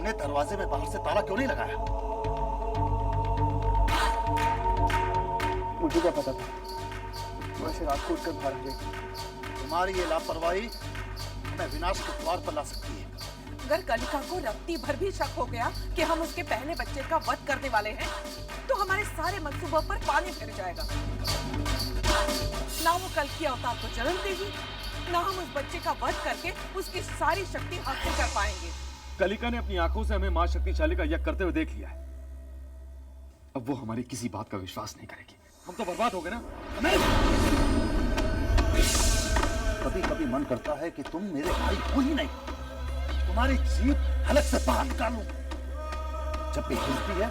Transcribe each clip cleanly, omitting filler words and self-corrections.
तुमने दरवाजे में बाहर से ताला क्यों नहीं लगाया? मुझे क्या पता था वैसे रात को उठकर बाहर आ जाएगी। तुम्हारी ये लापरवाही हमें विनाश के द्वार पर ला सकती है। अगर कलिका को रत्ती भर भी शक हो गया कि हम उसके पहले बच्चे का वध करने वाले हैं, तो हमारे सारे मंसूबों पर पानी फिर जाएगा। ना वो कल की अवतार को जन्म देगी, ना हम उस बच्चे का वध करके उसकी सारी शक्ति हासिल कर पाएंगे। कलिका ने अपनी आंखों से हमें मां शक्तिशाली का यज्ञ करते हुए देख लिया है। अब वो हमारी किसी बात का विश्वास नहीं करेगी। हम तो बर्बाद हो गए ना। कभी कभी मन करता है कि तुम मेरे भाई हो ही नहीं, तुम्हारी जीभ हलक से बाहर निकालूं। जब भी हिलती है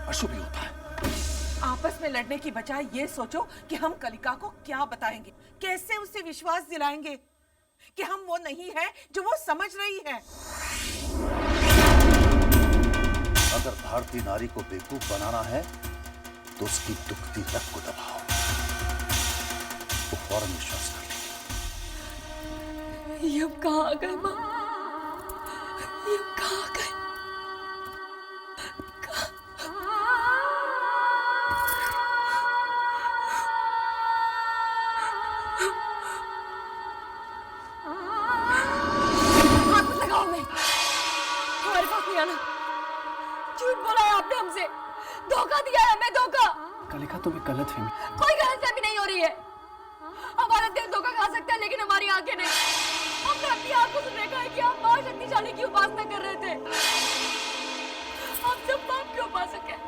अशुभ ही होता है। आपस में लड़ने की बजाय ये सोचो कि हम कलिका को क्या बताएंगे, कैसे उसे विश्वास दिलाएंगे कि हम वो नहीं है जो वो समझ रही है। अगर भारतीय नारी को बेवकूफ बनाना है तो उसकी दुखती रग को दबाओ, वो फौरन विश्वास कर लेगी। ये अब कहाँ आ गए माँ? ये अब कहाँ आ गए? हाथ मत लगाओ मैं, हमारे पास नहीं आना। झूठ बोला है आपने हमसे, धोखा दिया है हमें, धोखा। कलिका तुम्हें गलतफहमी। कोई गलतफहमी नहीं हो रही है। हमारा दिल धोखा खा सकता है लेकिन हमारी आंखें नहीं। हमने अपनी आंखों से देखा है कि आप मां शक्तिशाली की उपासना कर रहे थे। हम सब पाप के उपासक हैं।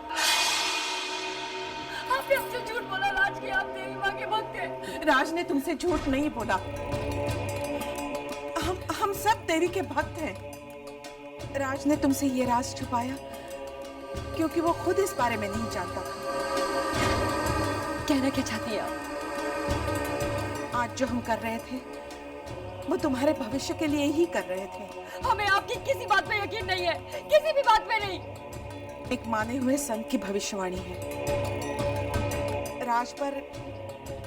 आपने हमसे झूठ बोला, राज की आप देवी मां के भक्त हैं। राज ने तुमसे झूठ नहीं बोला। हम सब देवी के भक्त हैं। राज ने तुमसे ये राज छुपाया क्योंकि वो खुद इस बारे में नहीं जानता था। कहना क्या चाहती है आप? आज जो हम कर रहे थे वो तुम्हारे भविष्य के लिए ही कर रहे थे। हमें आपकी किसी बात पे यकीन नहीं है, किसी भी बात पे नहीं। एक माने हुए संत की भविष्यवाणी है। राज पर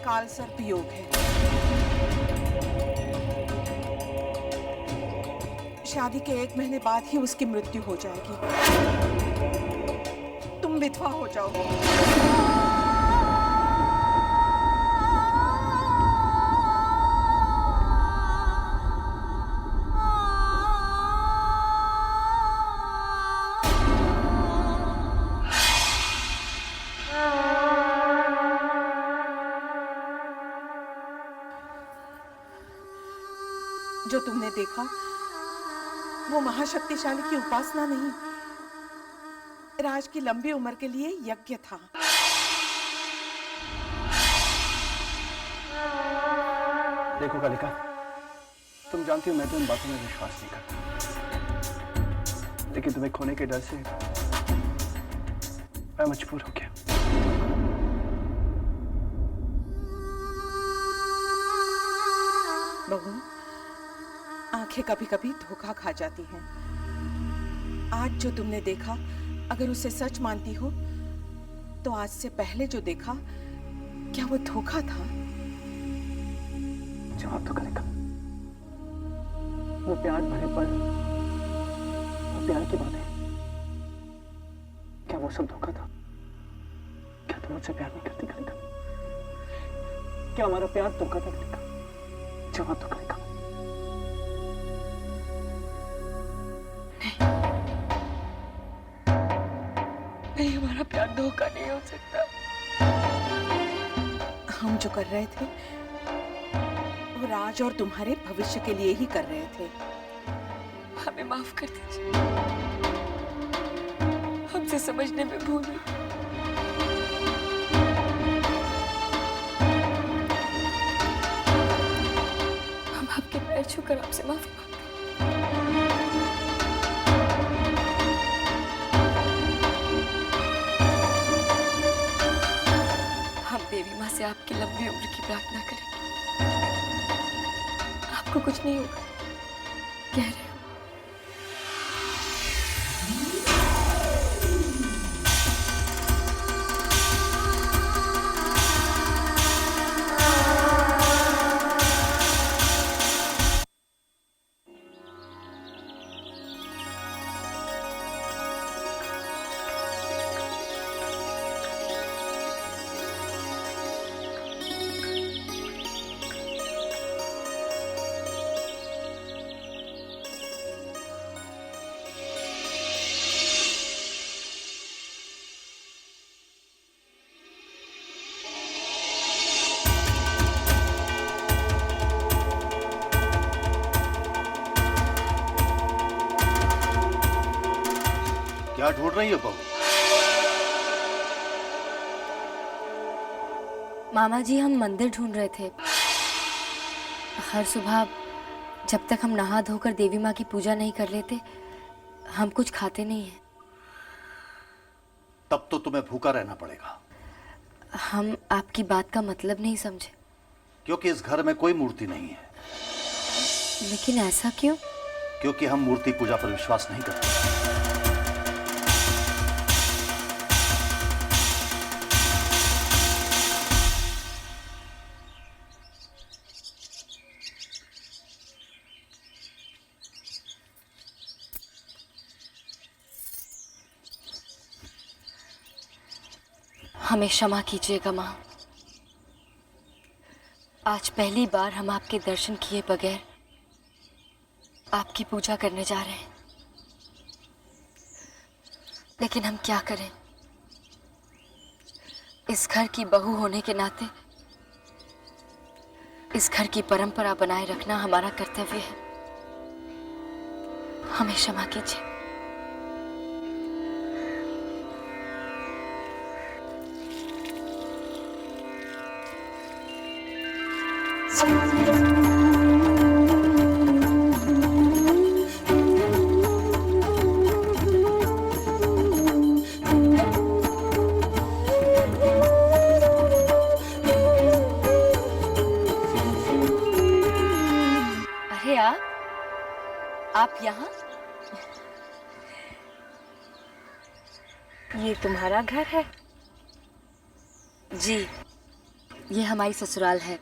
काल सर्प योग है। शादी के 1 महीने बाद ही उसकी मृत्यु हो जाएगी। तुम विधवा हो जाओगे। जो तुमने देखा वो महाशक्तिशाली की उपासना नहीं, राज की लंबी उम्र के लिए यज्ञ था। देखो कलिका, तुम जानती हो मैं तो इन बातों में विश्वास नहीं करता, लेकिन तुम्हें खोने के डर से मैं मजबूर हो गया। बहू, आंखें कभी कभी धोखा खा जाती हैं। आज जो तुमने देखा अगर उसे सच मानती हो तो आज से पहले जो देखा क्या वो धोखा था? जवाब तो कलिका, वो प्यार भरे पल, वो प्यार की बात है, क्या वो सब धोखा था? क्या तुम मुझसे प्यार नहीं करती कलिका? क्या हमारा प्यार धोखा था कलिका? जवाब तो कलिका। नहीं, हमारा प्यार धोखा नहीं हो सकता। हम जो कर रहे थे वो राज और तुम्हारे भविष्य के लिए ही कर रहे थे। हमें माफ कर दीजिए, हमसे समझने में भूल हुई। हम आपके पैर छूकर आपसे माफी मांगते हैं। देवी माँ से आपकी लंबी उम्र की प्रार्थना करेंगे। आपको कुछ नहीं होगा, कह रहे हो। क्या ढूंढ रही हो बहू? मामा जी, हम मंदिर ढूंढ रहे थे। हर सुबह जब तक हम नहा धोकर देवी माँ की पूजा नहीं कर लेते, हम कुछ खाते नहीं हैं। तब तो तुम्हें भूखा रहना पड़ेगा। हम आपकी बात का मतलब नहीं समझे। क्योंकि इस घर में कोई मूर्ति नहीं है। लेकिन ऐसा क्यों? क्योंकि हम मूर्ति पूजा पर विश्वास नहीं करते। हमें क्षमा कीजिएगा माँ। आज पहली बार हम आपके दर्शन किए बगैर आपकी पूजा करने जा रहे हैं। लेकिन हम क्या करें? इस घर की बहू होने के नाते इस घर की परंपरा बनाए रखना हमारा कर्तव्य है। हमें क्षमा कीजिए। अरे आप यहाँ? ये तुम्हारा घर है? जी, ये हमारी ससुराल है।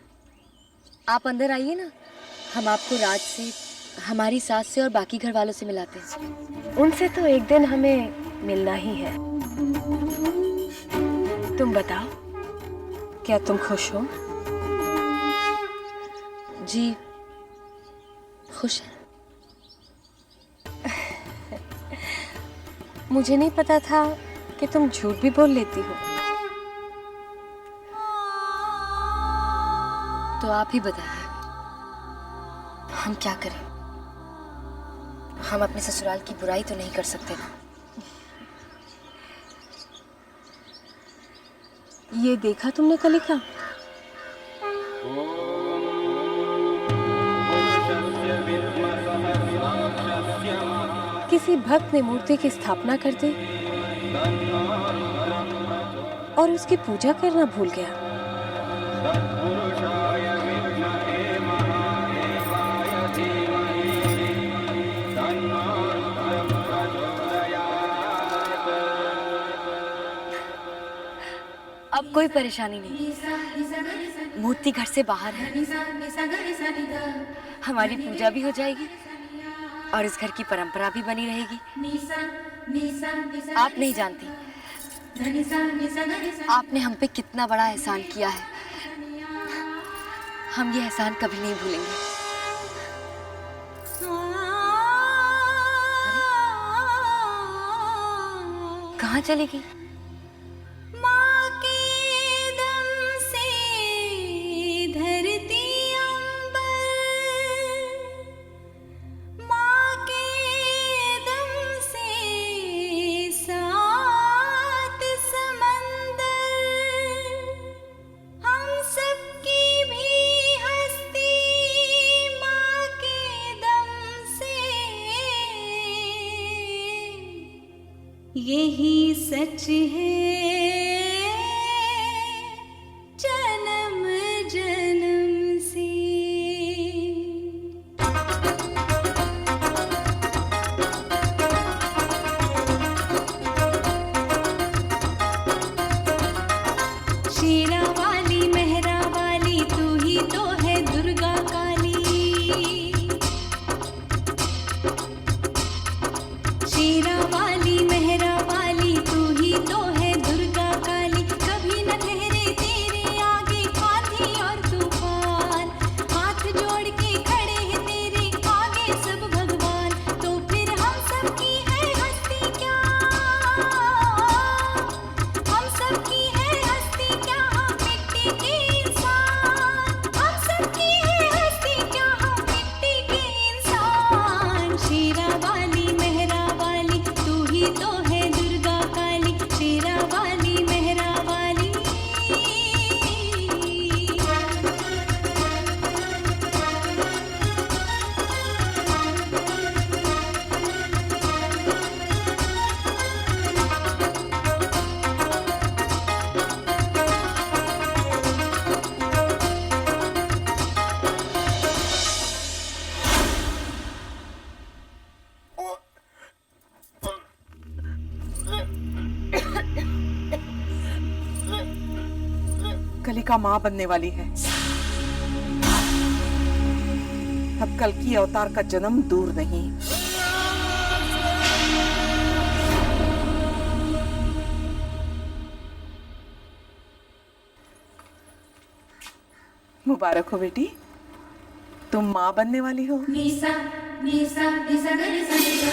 आप अंदर आइए ना, हम आपको राज से, हमारी सास से और बाकी घर वालों से मिलाते हैं। उनसे तो एक दिन हमें मिलना ही है। तुम बताओ, क्या तुम खुश हो? जी, खुश है। मुझे नहीं पता था कि तुम झूठ भी बोल लेती हो। तो आप ही बताएं, हम क्या करें? हम अपने ससुराल की बुराई तो नहीं कर सकते ना। ये देखा तुमने कलिका? किसी भक्त ने मूर्ति की स्थापना कर दी और उसकी पूजा करना भूल गया। अब कोई परेशानी नहीं। मूर्ति घर से बाहर है, हमारी पूजा भी हो जाएगी और इस घर की परंपरा भी बनी रहेगी। आप नहीं जानती आपने हम पे कितना बड़ा एहसान किया है। हम ये एहसान कभी नहीं भूलेंगे। कहाँ चली गई? यही सच है जन्म जन्म से। शेरा वाली मेहरा वाली तू ही तो है दुर्गा काली। शेरा वाली मेहरा वाली तू ही तो है दुर्गा काली। कभी न ठहरे तेरे आगे आंधी और तूफान। हाथ जोड़ के खड़े हैं तेरे आगे सब भगवान। तो फिर हम सब की है हस्ती क्या? हम सब की है हस्ती क्या? हम मिट्टी के इंसान। हम सब की है हस्ती क्या? हम मिट्टी के इंसान। शेरा वाली मेहरा वाली तू कलिका माँ बनने वाली है। अब कल्कि अवतार का जन्म दूर नहीं। मुबारक हो बेटी, तुम माँ बनने वाली हो। निसा निसा निसा गरे सनिदा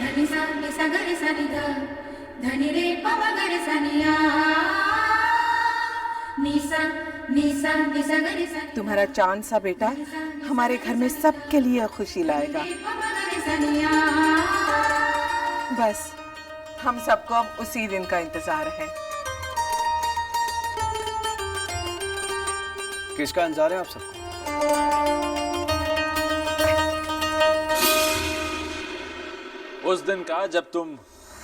धनिसा निसा गरे सनिदा धनि रे पव गरे सनिया निसा निसा निसा गरे सनिदा तुम्हारा चांद सा बेटा हमारे घर में सबके लिए खुशी लाएगा। पव गरे सनिया। बस हम सबको अब उसी दिन का इंतजार है। किसका इंतजार है आप सबको? उस दिन का जब तुम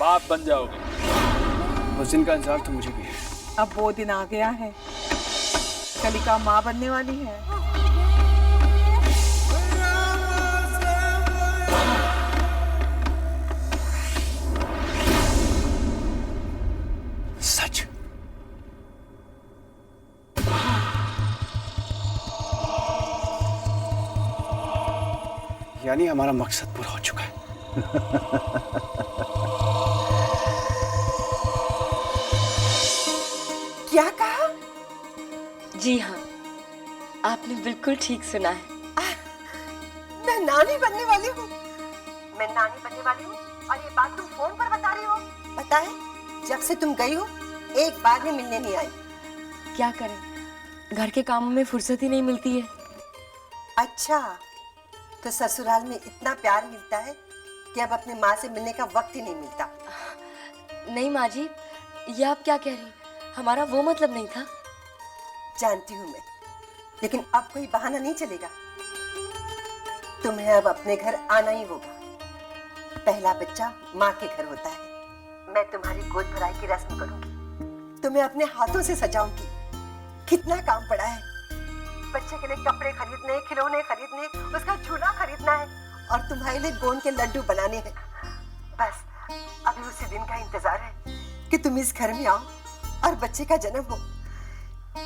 बाप बन जाओगे। उस दिन का इंतजार तो मुझे भी है। अब वो दिन आ गया है, कलिका माँ बनने वाली है। सच? यानी हमारा मकसद पूरा हो चुका है। क्या कहा? जी हाँ, आपने बिल्कुल ठीक सुना है। मैं नानी बनने वाली हूँ। मैं नानी बनने वाली हूँ और ये बात तुम फोन पर बता रही हो? पता है, जब से तुम गई हो एक बार भी मिलने नहीं आई। क्या करें, घर के कामों में फुर्सत ही नहीं मिलती है। अच्छा, तो ससुराल में इतना प्यार मिलता है कि अब अपनी माँ से मिलने का वक्त ही नहीं मिलता। नहीं माँ जी, ये आप क्या कह रही? हमारा वो मतलब नहीं था। जानती हूँ मैं, लेकिन अब कोई बहाना नहीं चलेगा। तुम्हें अब अपने घर आना ही होगा। पहला बच्चा माँ के घर होता है। मैं तुम्हारी गोद भराई की रस्म करूंगी, तुम्हें अपने हाथों से सजाऊंगी। कितना काम पड़ा है, बच्चे के लिए कपड़े खरीदने, खिलौने खरीदने, उसका झूला खरीदना है और तुम्हारे लिए गोंद के लड्डू बनाने हैं। बस अभी उसी दिन का इंतजार है कि तुम इस घर में आओ और बच्चे का जन्म हो।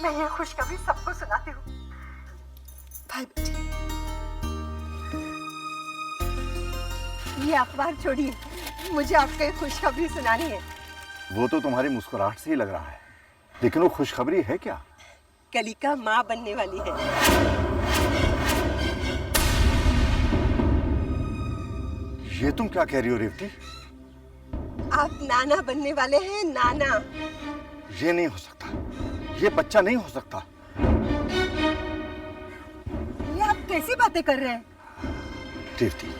मैं ये खुशखबरी सबको सुनाती हूँ। भाई बच्चे, ये अखबार छोड़िए, मुझे आपको एक खुशखबरी सुनानी है। वो तो तुम्हारी मुस्कुराहट से ही लग रहा है, लेकिन वो खुशखबरी है क्या? कलिका माँ बनने वाली है। ये तुम क्या कह रही हो रेवती? आप नाना बनने वाले हैं, नाना। ये नहीं हो सकता, ये बच्चा नहीं हो सकता। ये आप कैसी बातें कर रहे हैं? रेवती,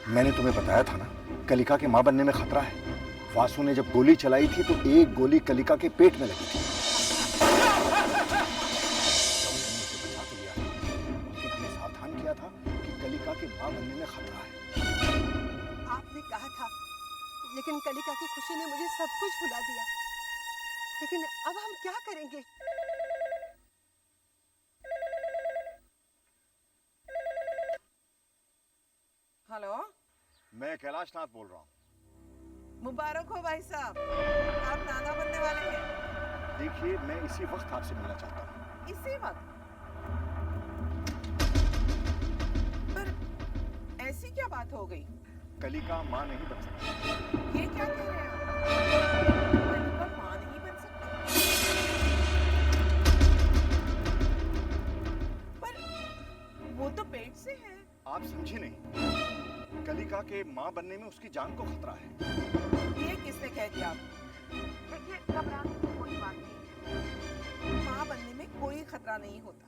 मैंने तुम्हें बताया था ना, कलिका के माँ बनने में खतरा है। वासु ने जब गोली चलाई थी तो एक गोली कलिका के पेट में लगी थी। लेकिन हमें सावधान किया था कि कलिका के माँ बनने में खतरा है। आपने कहा था, लेकिन कलिका की खुशी ने मुझे सब कुछ भुला दिया। लेकिन अब हम क्या करेंगे? हेलो, मैं कैलाश नाथ बोल रहा हूँ। मुबारक हो भाई साहब, आप नाना बनने वाले हैं। देखिए, मैं इसी वक्त आपसे मिलना चाहता हूँ। इसी वक्त? पर ऐसी क्या बात हो गई? कलिका माँ नहीं बन सकती। ये क्या कह रहे हैं आप? कलिका माँ नहीं बन सकती? पर वो तो पेट से है। आप समझी नहीं, कलिका के माँ बनने में उसकी जान को खतरा है। ये किसने कह दिया आपको? देखिए, घबराने की कोई बात नहीं। माँ बनने में कोई खतरा नहीं होता।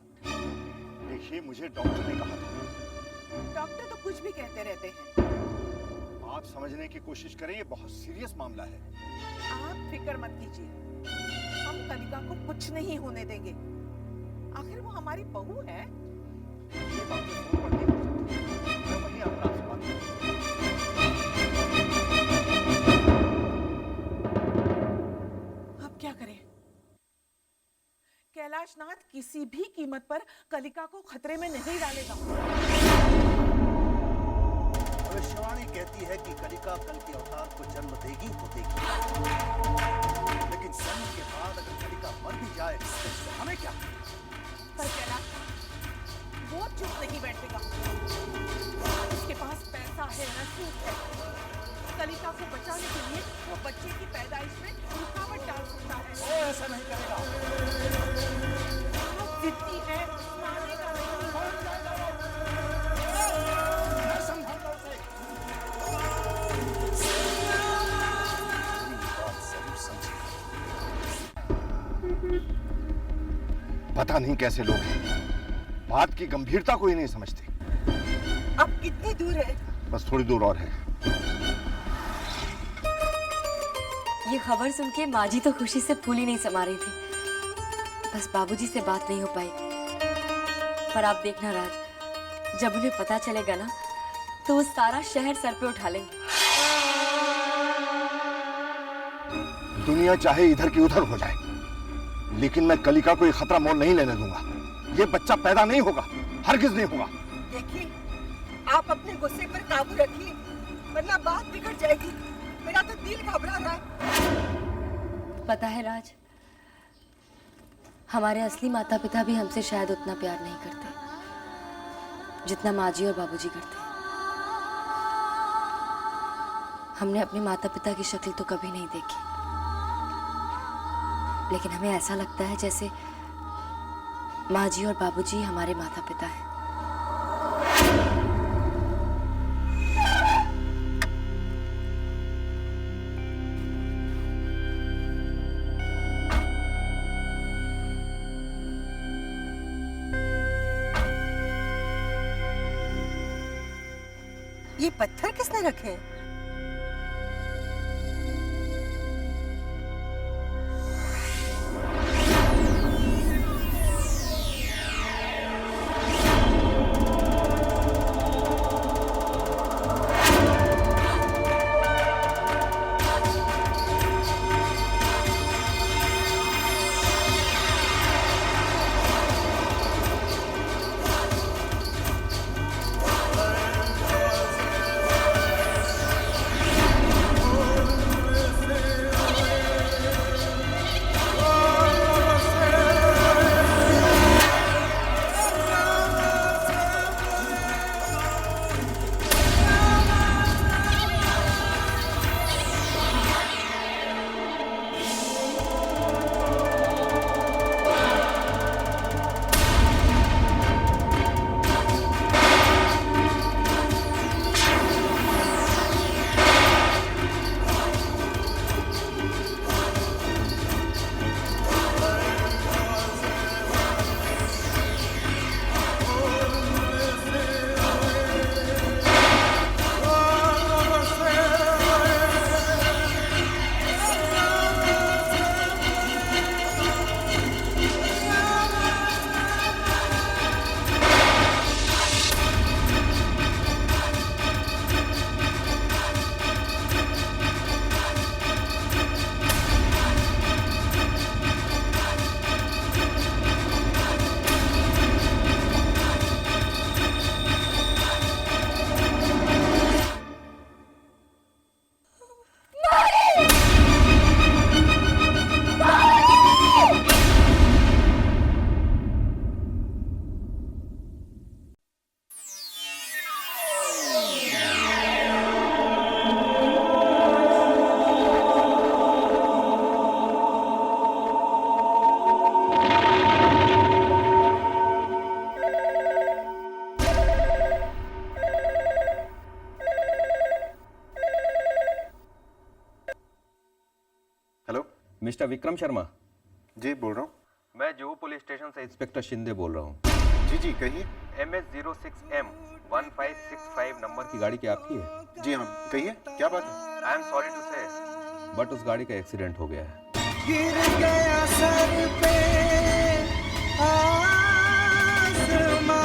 देखिए, मुझे डॉक्टर ने कहा था। डॉक्टर तो कुछ भी कहते रहते हैं। आप समझने की कोशिश करें, ये बहुत सीरियस मामला है। आप फिक्र मत कीजिए, हम कलिका को कुछ नहीं होने देंगे। आखिर वो हमारी बहू है। ये बातें फोन पर नहीं हो सकती। मैं वहीं आकर आपसे बात करूंगा। अब क्या करें? कैलाश नाथ किसी भी कीमत पर कलिका को खतरे में नहीं डालेगा। भविष्यवाणी कहती है कि कलिका कल के अवतार को जन्म देगी तो देगी, लेकिन समय के बाद अगर कलिका मर भी जाए हमें क्या? पर कैलाश वो चुप नहीं बैठेगा। उसके पास पैसा है, रसूख है। कलिका को बचाने के लिए वो बच्चे की पैदाइश में रुकावट डाल सकता है। वो ऐसा नहीं करेगा। वो जिद्दी है, मानेगा नहीं। मैं समझाऊंगा उसे। मेरी बात जरूर समझेगा। पता नहीं कैसे लोग हैं, बात की गंभीरता को ही नहीं समझते। अब कितनी दूर है? बस थोड़ी दूर और है। ये खबर सुन के माँ जी तो खुशी से फूली नहीं समा रही थी। बस बाबूजी से बात नहीं हो पाई। पर आप देखना राज, जब उन्हें पता चलेगा ना तो वो सारा शहर सर पे उठा लेंगे। दुनिया चाहे इधर की उधर हो जाए, लेकिन मैं कलिका को ये खतरा मोल नहीं लेने दूंगा। ये बच्चा पैदा नहीं होगा, हरगिज नहीं होगा। देखिए, आप अपने गुस्से पर काबू रखिए, वरना बात बिगड़ जाएगी। मेरा तो दिल घबरा रहा है। पता है राज, हमारे असली माता पिता भी हमसे शायद उतना प्यार नहीं करते जितना माँ जी और बाबूजी करते। हमने अपने माता पिता की शक्ल तो कभी नहीं देखी, लेकिन हमें ऐसा लगता है जैसे माँ जी और बाबूजी हमारे माता पिता हैं। ये पत्थर किसने रखे हैं? मिस्टर विक्रम शर्मा। जी बोल रहा हूँ। मैं जुहू पुलिस स्टेशन से इंस्पेक्टर शिंदे बोल रहा हूँ। जी जी कहिए। MS06M1565 नंबर की गाड़ी क्या आपकी है? जी हाँ कहिए, क्या बात है? आई एम सॉरी टू से बट उस गाड़ी का एक्सीडेंट हो गया है। गिर गया सर पे आसमां,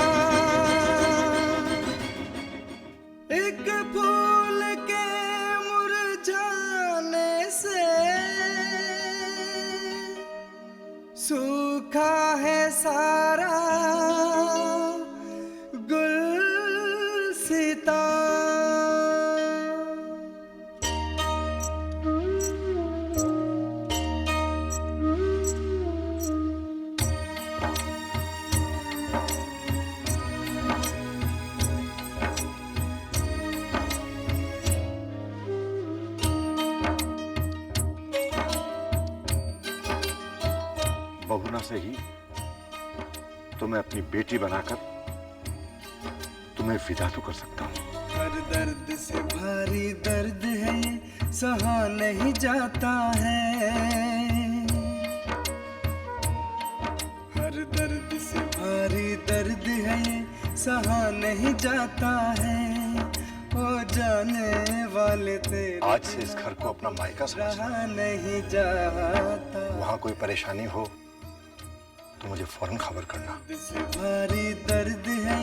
एक फूल के मुरझाने से सूखा है सारा गुलसिता। से ही तो मैं अपनी बेटी बनाकर तुम्हें विदा तो कर सकता हूँ। हर दर्द से भारी दर्द है ये सहा नहीं जाता है, हर दर्द से भारी दर्द है ये सहा नहीं जाता है, ओ जाने वाले तेरे आज से इस घर को अपना मायका समझना। नहीं जाता। वहाँ कोई परेशानी हो तो मुझे फौरन खबर करना। से भारी दर्द है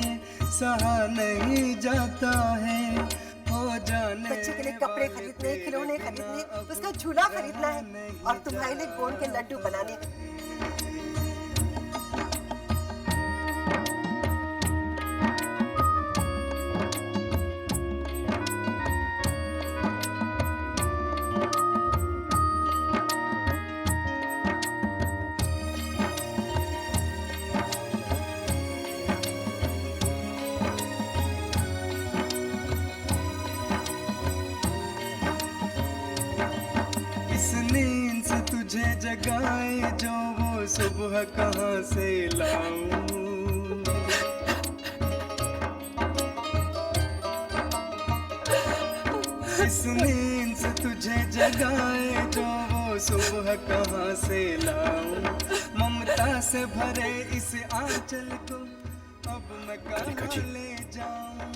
सहा नहीं जाता है, हो जाने बच्चे के लिए कपड़े खरीदने, खिलौने खरीदने, उसका झूला खरीदना है और तुम्हारे लिए गोंद के लड्डू बनाने। नींद से तुझे जगाए जो वो सुबह कहाँ से लाऊं, इस नींद से तुझे जगाए जो वो सुबह कहाँ से लाऊं, ममता से भरे इस आंचल को अब मैं कहाँ ले जाऊं।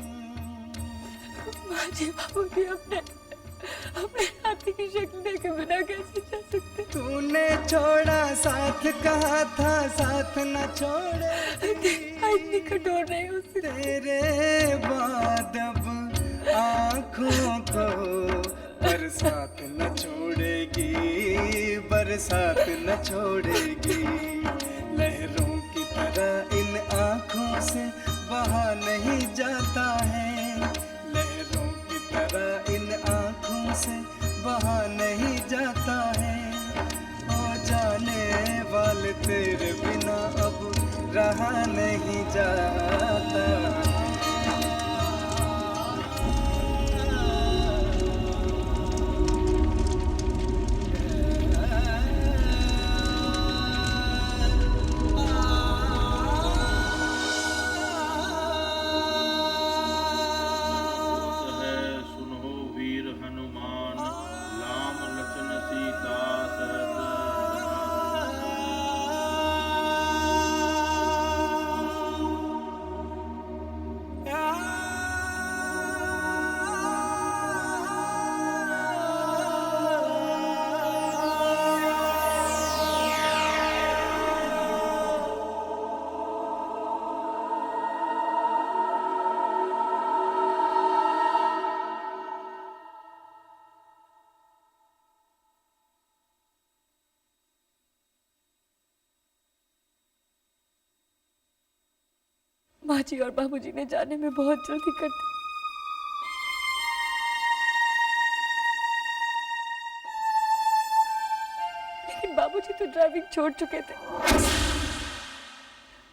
माजी बाबूजी अपने हाथी की शक्ल देखे बिना कैसे जा सकते? तूने छोड़ा साथ कहा था, साथ न छोड़े, इतनी कठोर नहीं हो सकती। तेरे बाद अब आँखों को बरसात न छोड़ेगी, बरसात न छोड़ेगी, लहरों की तरह इन आँखों से बहा नहीं जाता है, लहरों की तरह इन आँखों से बहा नहीं जाता है, ओ जाने वाले तेरे बिना अब रहा नहीं जाता। माजी और बाबूजी ने जाने में बहुत जल्दी कर दी। लेकिन बाबूजी तो ड्राइविंग छोड़ चुके थे,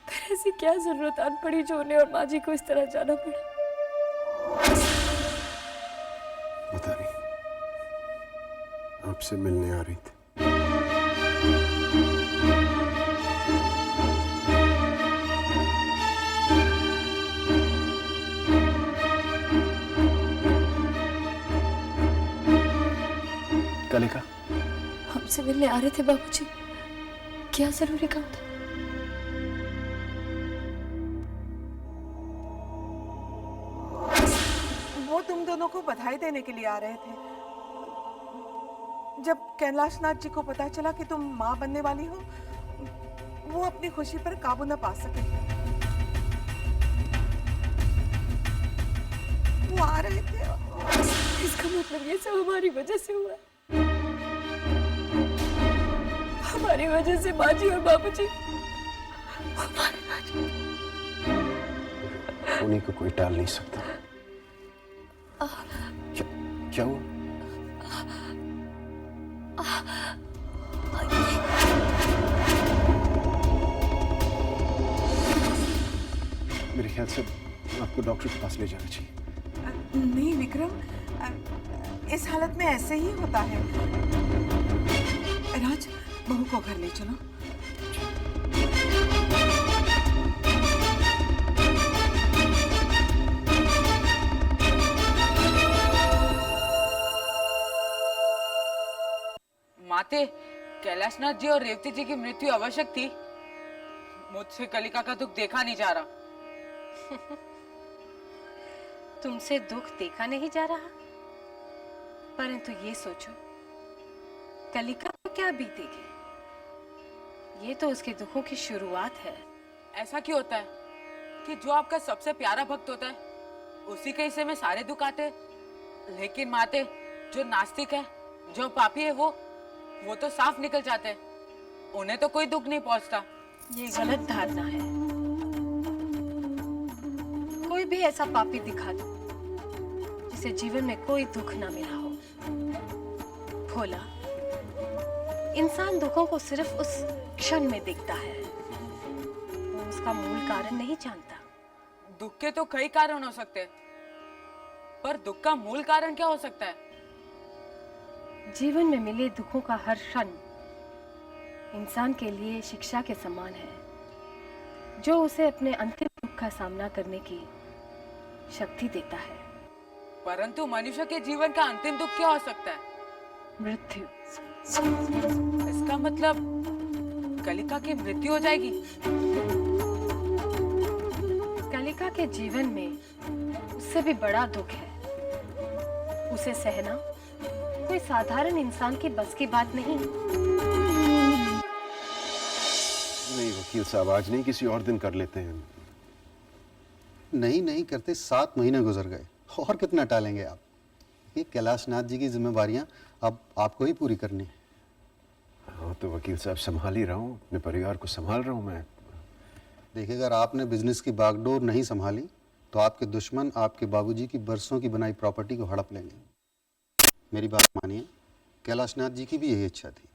फिर ऐसी क्या जरूरत आन पड़ी जो उन्हें और माजी को इस तरह जाना पड़ा? पता नहीं, आपसे मिलने आ रही थी। कलिका, हमसे मिलने आ रहे थे बाबूजी, क्या जरूरी काम था? वो तुम दोनों को बधाई देने के लिए आ रहे थे। जब कैलाशनाथ जी को पता चला कि तुम माँ बनने वाली हो, वो अपनी खुशी पर काबू न पा सके। वो आ रहे थे। इसका मतलब ये सब हमारी वजह से हुआ, हमारी वजह से माजी और बाबूजी। उन्हीं को कोई टाल नहीं सकता। क्या हुआ? मेरे ख्याल से आपको डॉक्टर के पास ले जाना चाहिए। नहीं विक्रम, इस हालत में ऐसे ही होता है। राज, बहू को घर ले चलो। माते, कैलाशनाथ जी और रेवती जी की मृत्यु आवश्यक थी। मुझसे कलिका का दुख देखा नहीं जा रहा। तुमसे दुख देखा नहीं जा रहा, परंतु ये सोचो कलिका को क्या बीतेगी। ये तो उसके दुखों की शुरुआत है। ऐसा क्यों होता है कि जो आपका सबसे प्यारा भक्त होता है उसी के हिस्से में सारे दुख आते हैं, लेकिन माते जो नास्तिक है, जो पापी है, वो तो साफ निकल जाते हैं, उन्हें तो कोई दुख नहीं पहुंचता। ये गलत धारणा है। कोई भी ऐसा पापी दिखा दो जिसे जीवन में कोई दुख ना मिला हो। भोला, इंसान दुखों को सिर्फ उस क्षण में देखता है, वो उसका मूल कारण नहीं जानता। दुख के तो कई कारण हो सकते हैं, पर दुख का मूल कारण क्या हो सकता है? जीवन में मिले दुखों का हर क्षण इंसान के लिए शिक्षा के समान है, जो उसे अपने अंतिम दुख का सामना करने की शक्ति देता है। परंतु मनुष्य के जीवन का अंतिम दुख क्या हो सकता है? मृत्यु। इसका मतलब कलिका की मृत्यु हो जाएगी। कलिका के जीवन में उससे भी बड़ा दुख है। उसे सहना कोई साधारण इंसान की बस की बात नहीं। नहीं वकील साहब, आज नहीं, किसी और दिन कर लेते हैं। नहीं करते 7 महीने गुजर गए, और कितना टालेंगे आप। ये कैलाशनाथ जी की जिम्मेवारियां अब आपको ही पूरी करनी है। हाँ तो वकील साहब, संभाल ही रहा हूँ, अपने परिवार को संभाल रहा हूँ मैं। देखिए, अगर आपने बिजनेस की बागडोर नहीं संभाली तो आपके दुश्मन आपके बाबूजी की बरसों की बनाई प्रॉपर्टी को हड़प लेंगे। मेरी बात मानिए, कैलाशनाथ जी की भी यही इच्छा थी।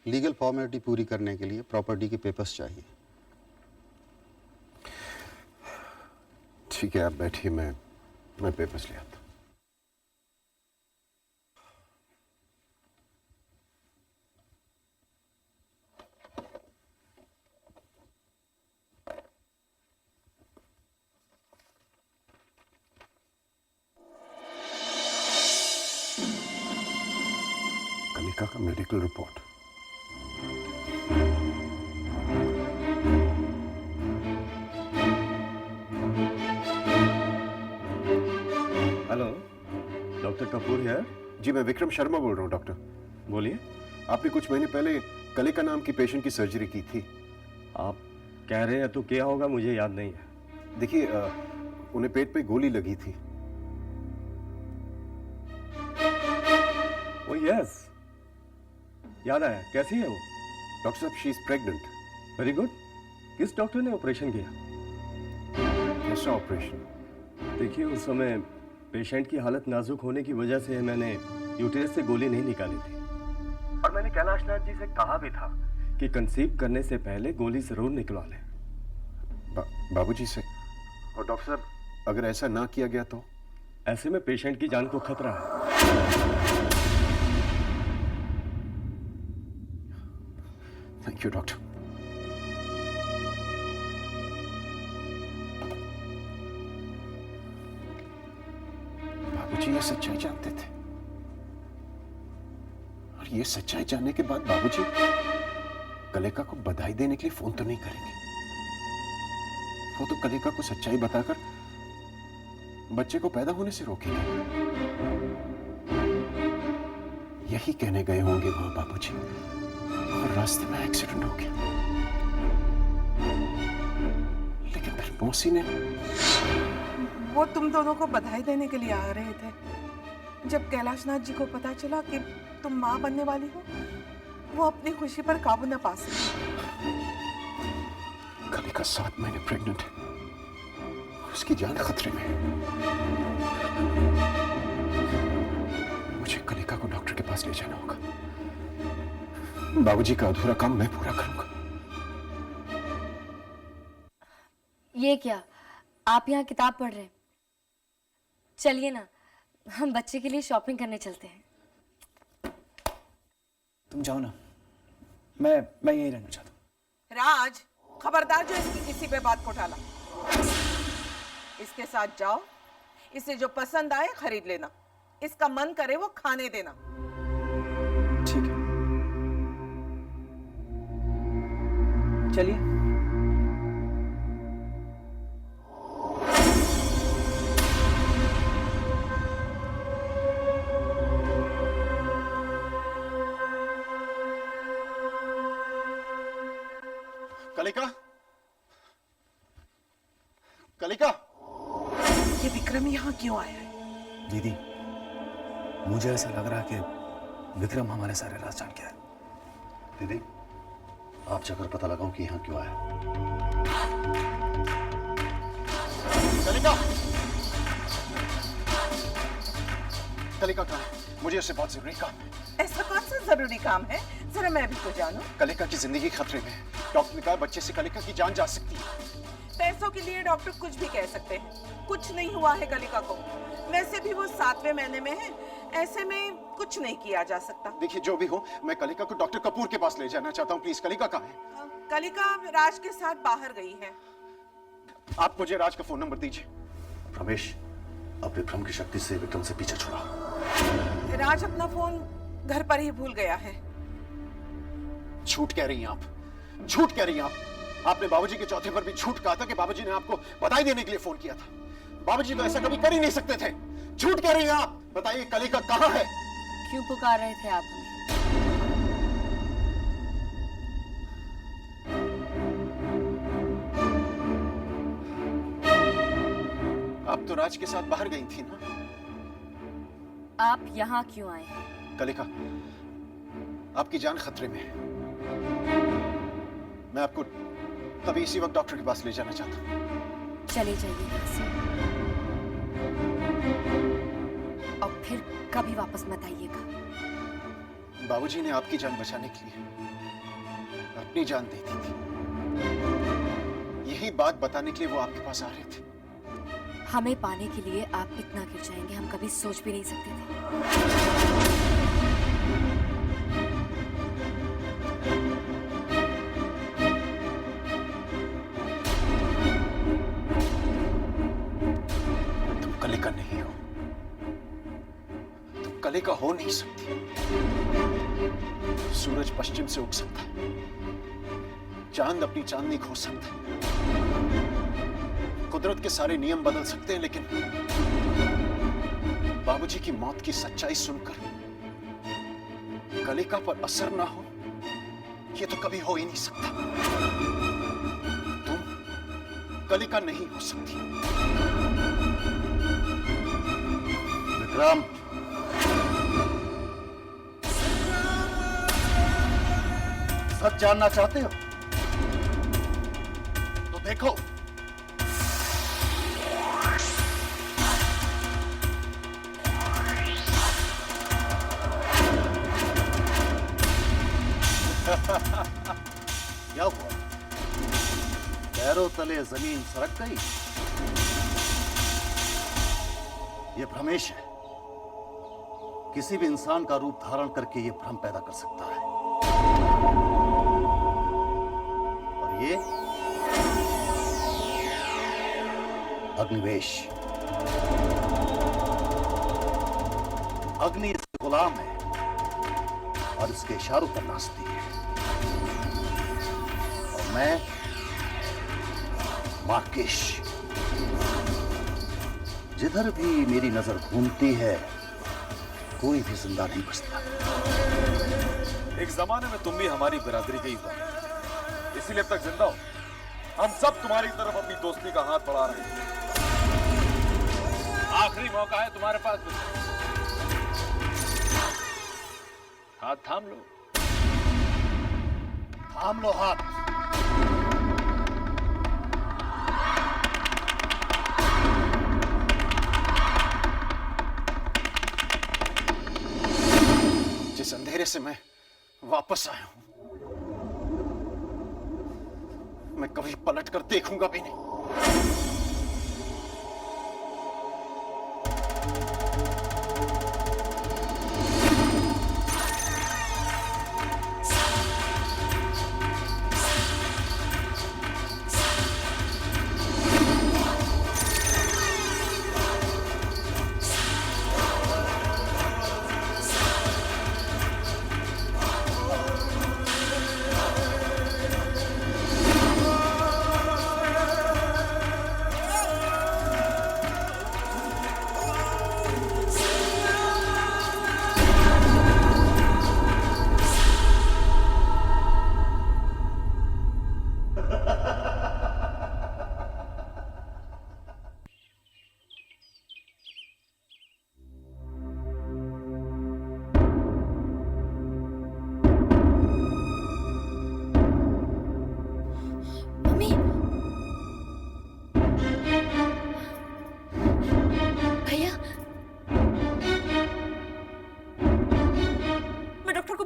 लीगल फॉर्मेलिटी पूरी करने के लिए प्रॉपर्टी के पेपर्स चाहिए। ठीक है, आप बैठिए, मैं पेपर्स ले आता हूँ। कलिका का medical report. Hello, doctor Kapoor है? जी, मैं विक्रम शर्मा बोल रहा हूँ डॉक्टर। बोलिए। आपने कुछ महीने पहले कलिका नाम की पेशेंट की सर्जरी की थी। आप कह रहे हैं तो क्या होगा, मुझे याद नहीं है। देखिए, उन्हें पेट पे गोली लगी थी। ओ यस, याद आया। कैसी है वो? डॉक्टर साहब, she is pregnant. Very good. किस डॉक्टर ने ऑपरेशन किया? कैसा ऑपरेशन? देखिए, उस समय पेशेंट की हालत नाजुक होने की वजह से मैंने यूटेरस से गोली नहीं निकाली थी, और मैंने कैलाशनाथ जी से कहा भी था कि कंसीव करने से पहले गोली जरूर निकलवा लें। बाबूजी से? और डॉक्टर साहब, अगर ऐसा ना किया गया तो? ऐसे में पेशेंट की जान को खतरा है। Thank you doctor. बाबूजी ये सच्चाई जानते थे, और ये सच्चाई जानने के बाद बाबूजी कलिका को बधाई देने के लिए फोन तो नहीं करेंगे। वो तो कलिका को सच्चाई बताकर बच्चे को पैदा होने से रोकेंगे। यही कहने गए होंगे वहां बाबूजी, और रास्ते में एक्सीडेंट हो गया। लेकिन फिर मौसी ने... वो तुम दोनों को बधाई देने के लिए आ रहे थे। जब कैलाशनाथ जी को पता चला कि तुम मां बनने वाली हो, वो अपनी खुशी पर काबू न पा सके। कलिका 7 महीने प्रेग्नेंट है, उसकी जान खतरे में। मुझे कलिका को डॉक्टर के पास ले जाना होगा। बाबूजी का अधूरा काम मैं पूरा करूंगा। ये क्या, आप यहाँ किताब पढ़ रहे हैं? चलिए ना, हम बच्चे के लिए शॉपिंग करने चलते हैं। तुम जाओ ना, मैं यहीं रहना चाहता हूँ। राज, खबरदार जो इसकी किसी पे बात को टाला। इसके साथ जाओ, इसे जो पसंद आए खरीद लेना, इसका मन करे वो खाने देना। चलिए। कलिका, कलिका, ये विक्रम यहाँ क्यों आया है? दीदी, मुझे ऐसा लग रहा है कि विक्रम हमारे सारे राज जान गया है। दीदी, आप जाकर पता लगाओ कि यहाँ क्यों आया। कलिका, कलिका कहाँ है? मुझे उससे बहुत जरूरी काम है। ऐसा कौन सा जरूरी काम है? जरा मैं भी तो जानूं। कलिका की जिंदगी खतरे में है। डॉक्टर ने कहा बच्चे से कलिका की जान जा सकती है। पैसों के लिए डॉक्टर कुछ भी कह सकते हैं। कुछ नहीं हुआ है कलिका को। वैसे भी वो 7वें महीने में है, ऐसे में कुछ नहीं किया जा सकता। देखिए, जो भी हो, मैं कलिका को डॉक्टर कपूर के पास ले जाना चाहता हूँ। प्लीज, कलिका कहाँ है? कलिका राज के साथ बाहर गई है। आप मुझे राज का फोन नंबर दीजिए। रमेश, अब विक्रम की शक्ति से विक्रम से पीछे छुड़ा। राज अपना फोन घर पर ही भूल गया है। झूठ कह रही हैं आप, झूठ कह रही हैं आप। आपने बाबूजी के चौथे पर भी झूठ कहा था कि बाबूजी ने आपको बधाई देने के लिए फोन किया था। बाबूजी तो ऐसा कभी कर ही नहीं सकते थे। झूठ कह रही हैं आप। बताइए, कलिका कहाँ है? क्यों पुकार रहे थे आप हमें? आप तो राज के साथ बाहर गई थी ना? आप यहाँ क्यों आए? कलिका, आपकी जान खतरे में है। मैं आपको तभी इसी वक्त डॉक्टर के पास ले जाना चाहता हूँ। चले जाइए यहाँ से और फिर कभी वापस मत आइएगा। बाबूजी ने आपकी जान बचाने के लिए अपनी जान दे दी थी। यही बात बताने के लिए वो आपके पास आ रहे थे। हमें पाने के लिए आप इतना गिर जाएंगे, हम कभी सोच भी नहीं सकते थे। तुम कलिका नहीं हो। तुम कलिका हो नहीं सकती। सूरज पश्चिम से उग सकता है, चांद अपनी चांदनी खो सकता है, कुदरत के सारे नियम बदल सकते हैं, लेकिन बाबूजी की मौत की सच्चाई सुनकर कलिका पर असर ना हो, ये तो कभी हो ही नहीं सकता। तुम कलिका नहीं हो सकती। विक्रम, सच जानना चाहते हो तो देखो। क्या हुआ? पैरों तले जमीन सरक गई? ये भ्रमेश है। किसी भी इंसान का रूप धारण करके ये भ्रम पैदा कर सकता है। और ये अग्निवेश, अग्नि इसका गुलाम है और इसके इशारों पर नाचती है। और मैं मार्केश, जिधर भी मेरी नजर घूमती है कोई भी जिंदा नहीं बचता। एक जमाने में तुम भी हमारी बिरादरी के ही हो, इसीलिए अब तक जिंदा हो। हम सब तुम्हारी तरफ अपनी दोस्ती का हाथ बढ़ा रहे हैं। आखिरी मौका है तुम्हारे पास, हाथ थाम लो। थाम लो हाथ। जिस अंधेरे से मैं वापस आया हूं, मैं कभी पलट कर देखूंगा भी नहीं।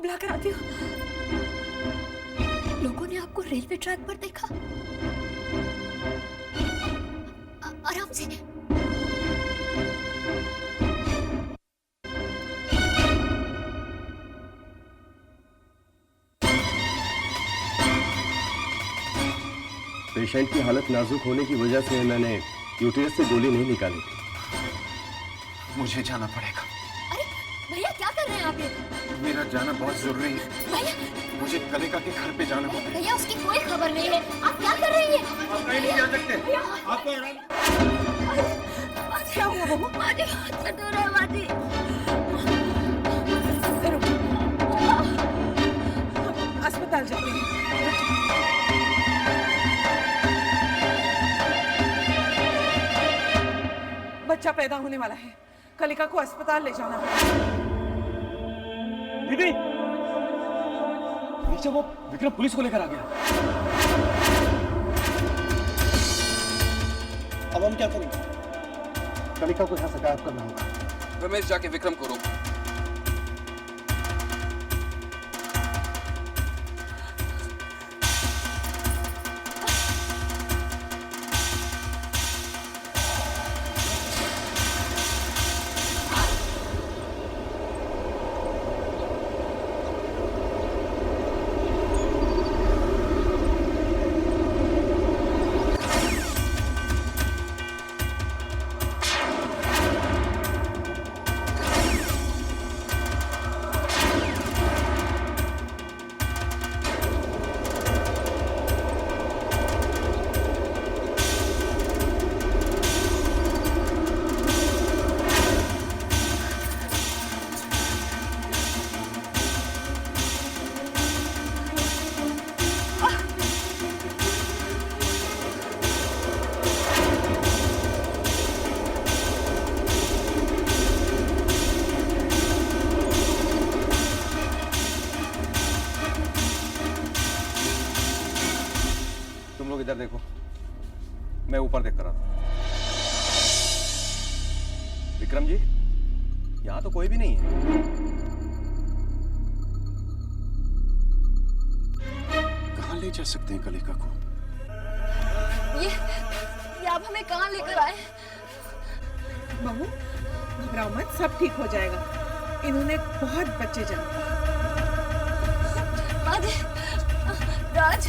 बुला कर आती हूँ। लोगों ने आपको रेलवे ट्रैक पर देखा। आराम से। पेशेंट की हालत नाजुक होने की वजह से मैंने यूटीएस से गोली नहीं निकाली थी। मुझे जाना पड़ेगा। अरे भैया क्या कर रहे हैं आप ये? मेरा जाना बहुत जरूरी है। भैया मुझे कलिका के घर पे जाना होगा। भैया उसकी कोई खबर नहीं है। आप क्या कर रही हैं? आप कहीं नहीं जा सकते। आपको क्या हुआ बहू? माजी हाथ कटोरा है माजी। अस्पताल जाते हैं। बच्चा पैदा होने वाला है, कलिका को अस्पताल ले जाना है। दीदी, नीचे वो विक्रम पुलिस को लेकर आ गया। अब हम क्या करेंगे? कलिका को यहाँ से गायब करना होगा। रमेश जाके विक्रम को रोक। इधर देखो, मैं ऊपर देख कर आता हूं। विक्रम जी, यहां तो कोई भी नहीं है। कहां ले जा सकते हैं कलिका को? ये आप हमें कहां लेकर आए? बहू घबराओ मत, सब ठीक हो जाएगा। इन्होंने बहुत बच्चे जन्म माजी, राज,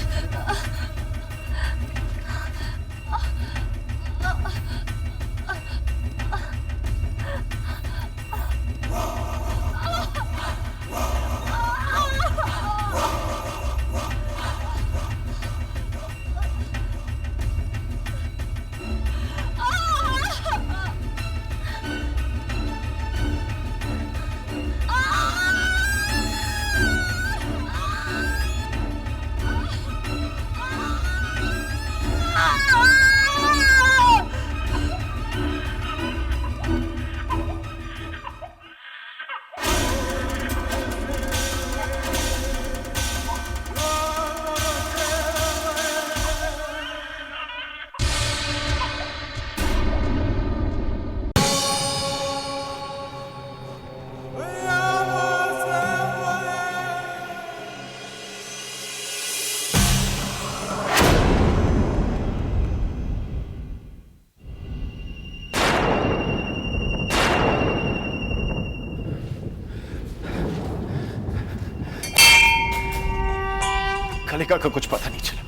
कलिका का कुछ पता नहीं चला।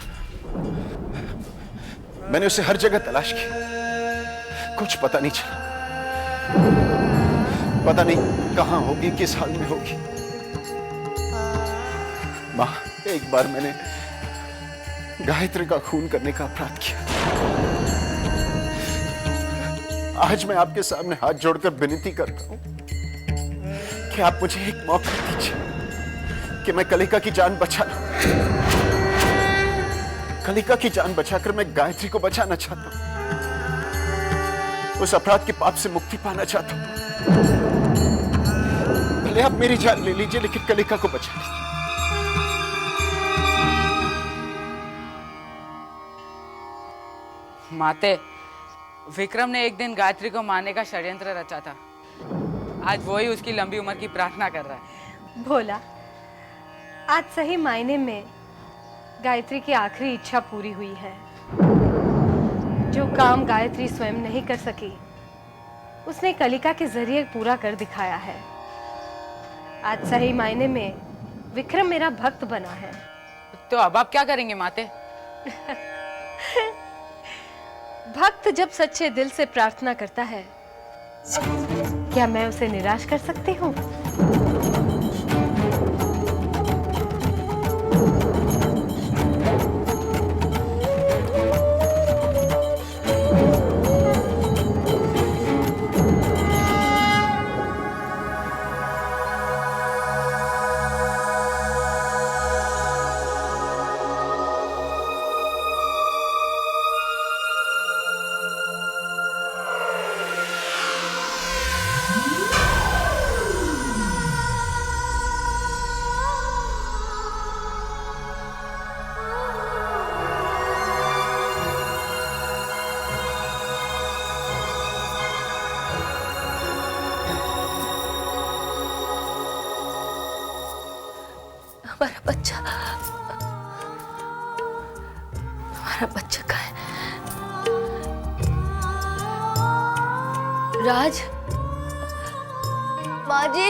मैंने उसे हर जगह तलाश की, कुछ पता नहीं चला। पता नहीं कहां होगी, किस हाल में होगी। मां, एक बार मैंने गायत्री का खून करने का अपराध किया। आज मैं आपके सामने हाथ जोड़कर विनती करता हूं कि आप मुझे एक मौका दीजिए कि मैं कलिका की जान बचा लूं। कलिका की जान बचाकर मैं गायत्री को बचाना चाहता हूं। उस अपराध के पाप से मुक्ति पाना चाहता हूं। भले आप मेरी जान ले लीजिए, लेकिन कलिका को बचा लीजिए। माते, विक्रम ने एक दिन गायत्री को मारने का षड्यंत्र रचा था। आज वो ही उसकी लंबी उम्र की प्रार्थना कर रहा है। भोला, आज सही मायने में गायत्री की आखिरी इच्छा पूरी हुई है। जो काम गायत्री स्वयं नहीं कर सकी, उसने कलिका के जरिए पूरा कर दिखाया है। आज सही मायने में विक्रम मेरा भक्त बना है। तो अब आप क्या करेंगे माते? भक्त जब सच्चे दिल से प्रार्थना करता है, क्या मैं उसे निराश कर सकती हूँ? हमारा बच्चा कहाँ है? राज, माँ जी,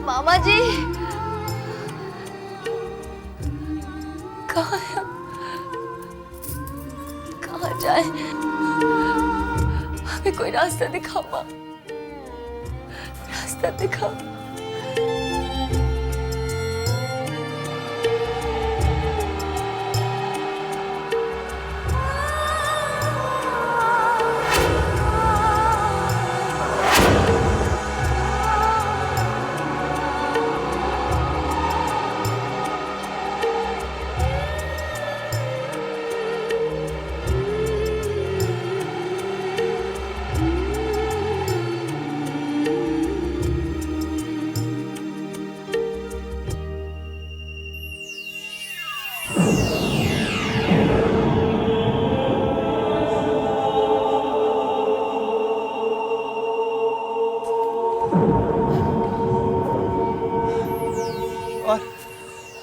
मामा जी, कहाँ है? कहाँ जाए? हमें कोई रास्ता दिखाओ माँ, रास्ता दिखाओ।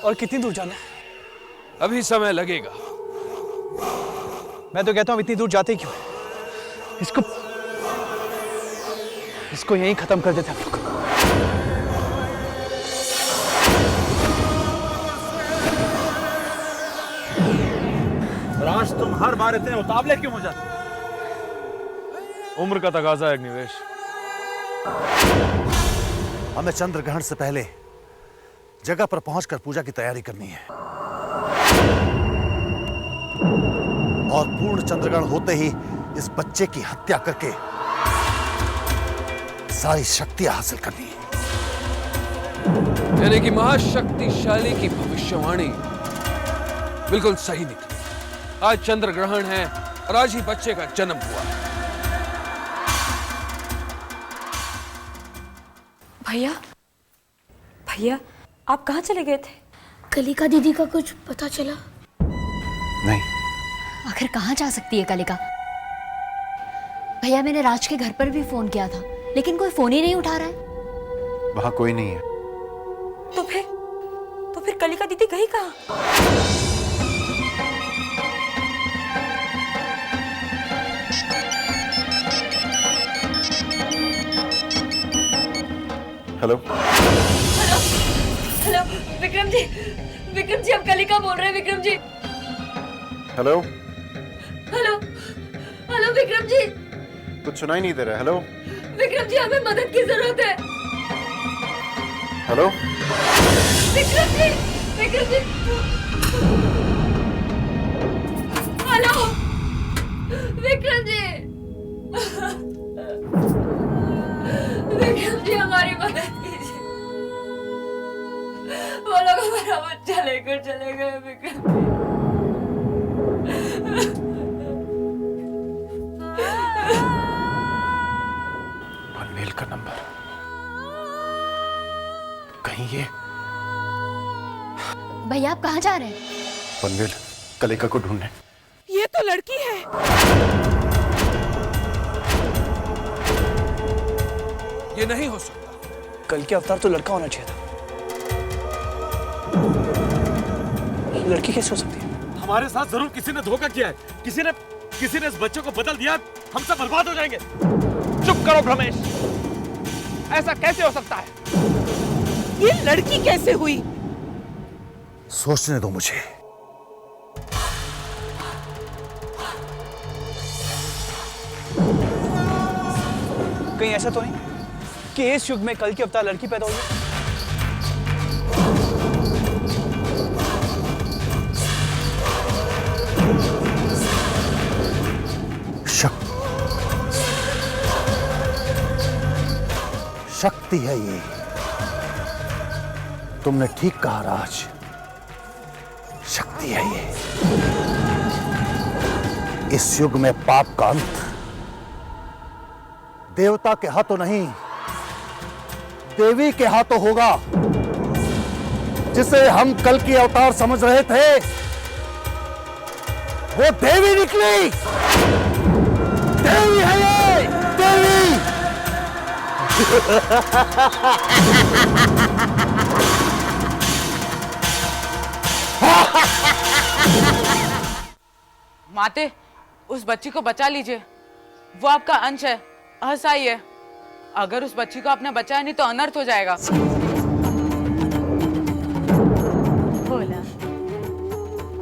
और कितनी दूर जाना है? अभी समय लगेगा। मैं तो कहता हूं इतनी दूर जाते क्यों? इसको यहीं खत्म कर देते हम लोग। राज, तुम हर बार इतने उतावले क्यों हो जाते? उम्र का तकाजा है अग्निवेश। हमें चंद्र ग्रहण से पहले जगह पर पहुंचकर पूजा की तैयारी करनी है, और पूर्ण चंद्रग्रहण होते ही इस बच्चे की हत्या करके सारी शक्तियां हासिल करनी है। यानी कि महाशक्तिशाली की भविष्यवाणी बिल्कुल सही निकली। आज चंद्र ग्रहण है और आज ही बच्चे का जन्म हुआ है। भैया, भैया, आप कहाँ चले गए थे? कलिका दीदी का कुछ पता चला? नहीं। आखिर कहाँ जा सकती है कलिका? भैया, मैंने राज के घर पर भी फोन किया था, लेकिन कोई फोन ही नहीं उठा रहा है। वहां कोई नहीं है। तो फिर कलिका दीदी गई कहाँ? हेलो हेलो विक्रम जी, अब कलिका बोल रहे हैं विक्रम जी। हेलो हेलो विक्रम जी, कुछ सुनाई नहीं दे रहा। हेलो विक्रम जी, हमें मदद की जरूरत है। हेलो विक्रम जी, हेलो विक्रम जी, हमारी मदद कीजिए। वो लोग हमारा बच्चा लेकर चले गए विक्रम जी। पनवेल का नंबर, कहीं ये? भैया, आप कहाँ जा रहे हैं? पनवेल कलिका को ढूंढने। ये तो लड़की है। ये नहीं हो सकता। कल के अवतार तो लड़का होना चाहिए था। लड़की कैसे हो सकती है? हमारे साथ जरूर किसी ने धोखा किया है। किसी ने इस बच्चे को बदल दिया। हम सब बर्बाद हो जाएंगे। चुप करो भ्रमेश, ऐसा कैसे हो सकता है? ये लड़की कैसे हुई? सोचने दो मुझे। कहीं ऐसा तो नहीं कि इस युग में कल के अवतार लड़की पैदा हुई है? शक्ति है ये। तुमने ठीक कहा राज, शक्ति है ये। इस युग में पाप का अंत देवता के हाथों नहीं, देवी के हाथों होगा। जिसे हम कल की अवतार समझ रहे थे, वो देवी निकली। देवी है ये, देवी। माते, उस बच्ची को बचा लीजिए। वो आपका अंश है, असहाय है। अगर उस बच्ची को आपने बचाया नहीं तो अनर्थ हो जाएगा। भोला,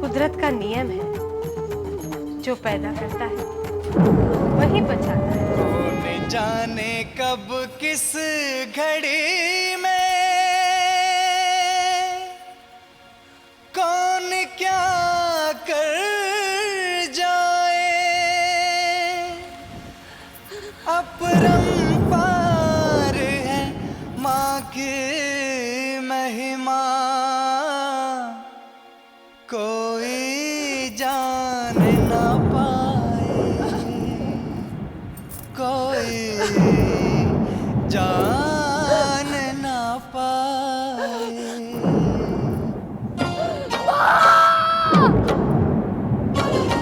कुदरत का नियम है, जो पैदा करता है वही बचाता है। कौन जाने कब किस घड़ी में कौन क्या कर जाए। अपरंपार है माँ की महिमा, कोई जान ना पाए, कोई जान ना पाए।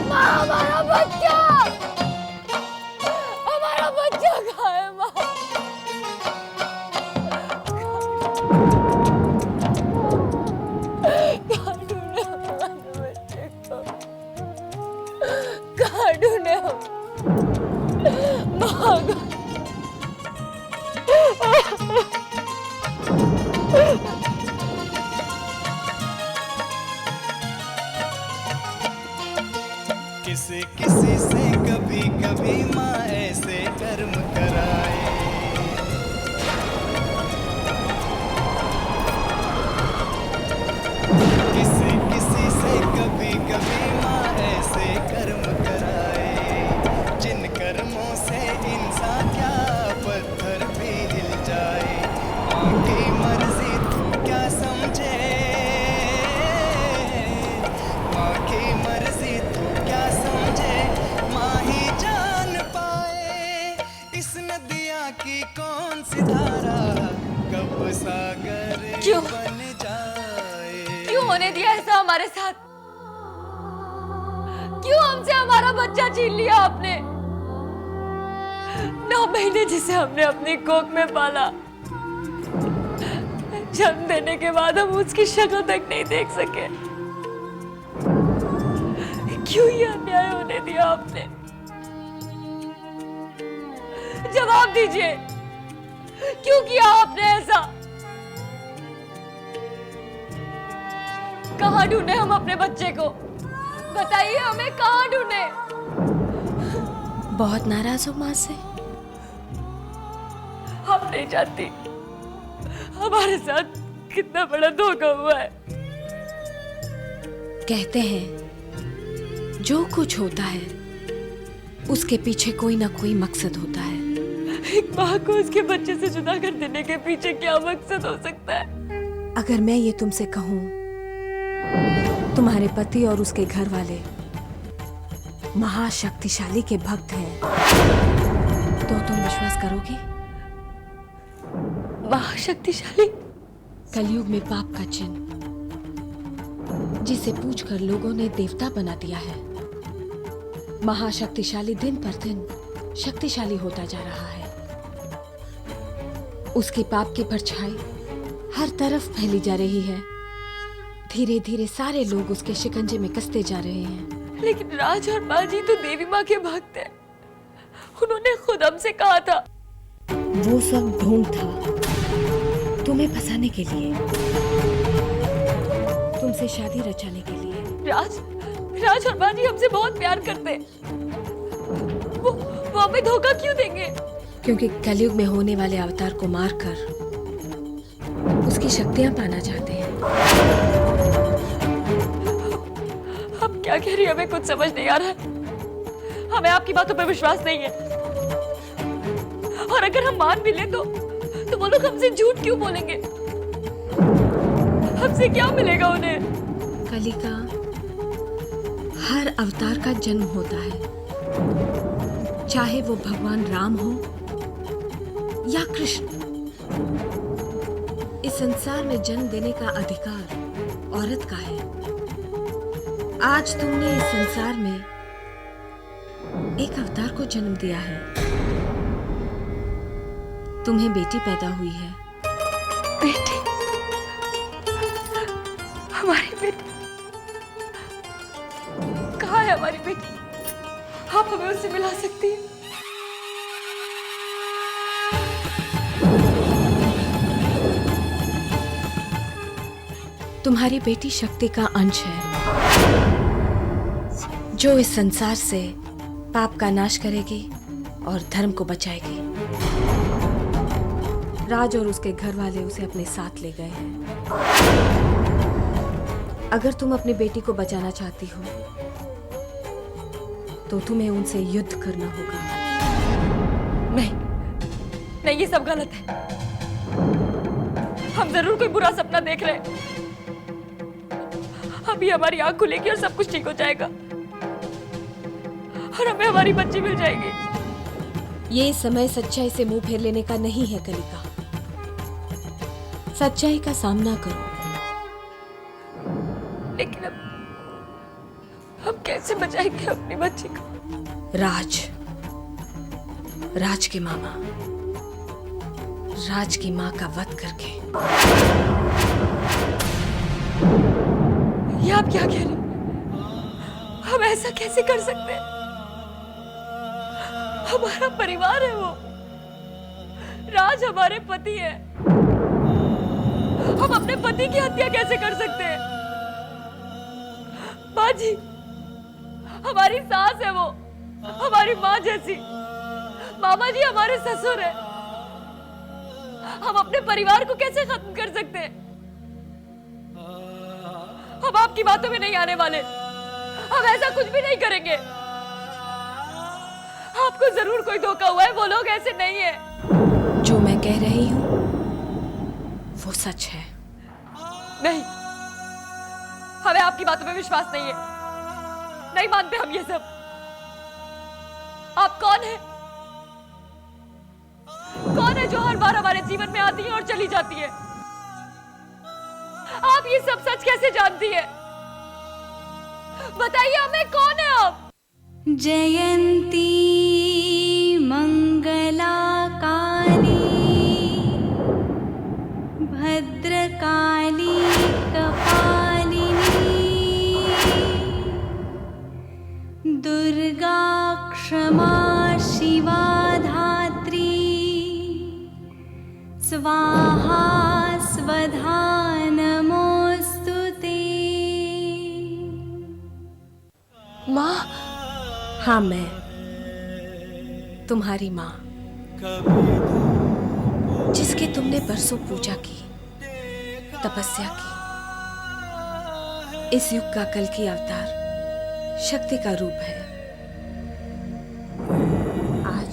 माँ, हमारा बच्चा कहाँ है माँ? कहाँ ढूंढे हमारे बच्चे को? कहाँ ढूंढे हम? माँ किसी किसी से कभी कभी माँ ऐसे कर्म कराए। किसी किसी से कभी कभी माँ ऐसे कर्म कराए, जिन कर्मों से इंसान क्या पत्थर भी हिल जाए। माँ की मर्जी तू क्या समझे, माँ की मर्जी तू क्या समझे, माँ ही जान पाए। इस नदिया की कौन सी धारा कब सागर क्यों? बन जाए। क्यों होने दिया ऐसा हमारे साथ? क्यों हमसे हमारा बच्चा छीन लिया आपने? 9 महीने जिसे हमने अपनी कोख में पाला, जन्म देने के बाद हम उसकी शक्ल तक नहीं देख सके। क्यों ये अन्याय होने दिया आपने? जवाब दीजिए, क्यों किया आपने ऐसा? कहाँ ढूंढे हम अपने बच्चे को? बताइए हमें, कहाँ ढूंढे? बहुत नाराज हो माँ से? हम नहीं जानती हमारे साथ कितना बड़ा धोखा हुआ है। कहते हैं जो कुछ होता है उसके पीछे कोई ना कोई मकसद होता है। एक माँ को उसके बच्चे से जुदा कर देने के पीछे क्या मकसद हो सकता है? अगर मैं ये तुमसे कहूं, तुम्हारे पति और उसके घर वाले महाशक्तिशाली के भक्त हैं, तो तुम विश्वास करोगे? महाशक्तिशाली? कलयुग में पाप का चिन्ह, जिसे पूछकर लोगों ने देवता बना दिया है। महाशक्तिशाली दिन पर दिन शक्तिशाली होता जा रहा है। उसके पाप की परछाई हर तरफ फैली जा रही है। धीरे धीरे सारे लोग उसके शिकंजे में कसते जा रहे हैं। लेकिन राज और बाजी तो देवी माँ के भक्त हैं। उन्होंने खुद हमसे कहा था। वो सब ढोंग था तुम्हें फंसाने के लिए, तुमसे शादी रचाने के लिए। राज और बाजी हमसे बहुत प्यार करते हैं। वो हमें धोखा क्यों देंगे? क्योंकि कलयुग में होने वाले अवतार को मारकर उसकी शक्तियां पाना चाहते हैं। आप क्या कह रही हैं? हमें कुछ समझ नहीं आ रहा है। हमें आपकी बातों पर विश्वास नहीं है। और अगर हम मान भी ले तो वो लोग हमसे झूठ क्यों बोलेंगे? हमसे क्या मिलेगा उन्हें? कली का हर अवतार का जन्म होता है, चाहे वो भगवान राम हो या कृष्ण। इस संसार में जन्म देने का अधिकार औरत का है। आज तुमने इस संसार में एक अवतार को जन्म दिया है। तुम्हें बेटी पैदा हुई है। बेटी? हमारी बेटी कहाँ है? हमारी बेटी, आप हमें उससे मिला सकती हैं? तुम्हारी बेटी शक्ति का अंश है, जो इस संसार से पाप का नाश करेगी और धर्म को बचाएगी। राज और उसके घर वाले उसे अपने साथ ले गए हैं। अगर तुम अपनी बेटी को बचाना चाहती हो तो तुम्हें उनसे युद्ध करना होगा। नहीं, ये सब गलत है। हम जरूर कोई बुरा सपना देख रहे हैं। अभी हमारी आंख खुलेगी और सब कुछ ठीक हो जाएगा और हमें हमारी बच्ची मिल जाएगी। ये समय सच्चाई से मुंह फेर लेने का नहीं है कलिका। सच्चाई का सामना करो। लेकिन अब हम कैसे बचाएंगे अपनी बच्ची को? राज के मामा, राज की माँ का वध करके। ये आप क्या कह रहे हैं? हम ऐसा कैसे कर सकते हैं? हमारा परिवार है वो। राज हमारे पति है। हम अपने पति की हत्या कैसे कर सकते हैं? बाजी हमारी सास है, वो हमारी माँ जैसी। मामा जी हमारे ससुर है। हम अपने परिवार को कैसे खत्म कर सकते हैं? हम आपकी बातों में नहीं आने वाले। हम ऐसा कुछ भी नहीं करेंगे। आपको जरूर कोई धोखा हुआ है। वो लोग ऐसे नहीं है। जो मैं कह रही हूँ वो सच है। नहीं, हमें आपकी बातों में विश्वास नहीं है। नहीं मानते हम ये सब। आप कौन है? कौन है जो हर बार हमारे जीवन में आती है और चली जाती है? आप ये सब सच कैसे जानती है? बताइए हमें, कौन है आप? जयंती मंगला काली भद्रकाली कपालिनी दुर्गा क्षमा शिवा धात्री स्वाहा स्वधा नमोस्तुते। माँ? हाँ, मैं तुम्हारी माँ, जिसकी तुमने बरसों पूजा की, तपस्या की। इस युग का कल की अवतार शक्ति का रूप है। आज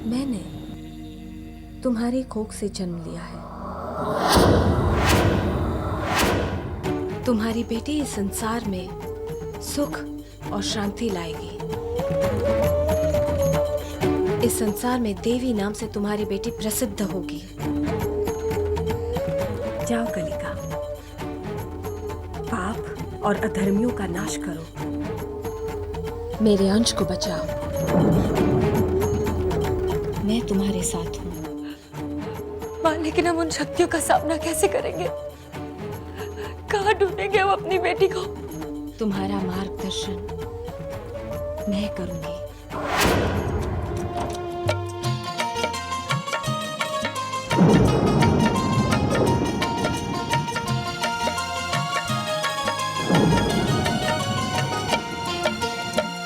मैंने तुम्हारी कोख से जन्म लिया है। तुम्हारी बेटी इस संसार में सुख और शांति लाएगी। इस संसार में देवी नाम से तुम्हारी बेटी प्रसिद्ध होगी। जाओ कलिका, पाप और अधर्मियों का नाश करो। मेरे अंश को बचाओ। मैं तुम्हारे साथ हूँ। माँ, लेकिन हम उन शक्तियों का सामना कैसे करेंगे? कहाँ ढूंढेंगे हम अपनी बेटी को? तुम्हारा मार्गदर्शन मैं करूंगी।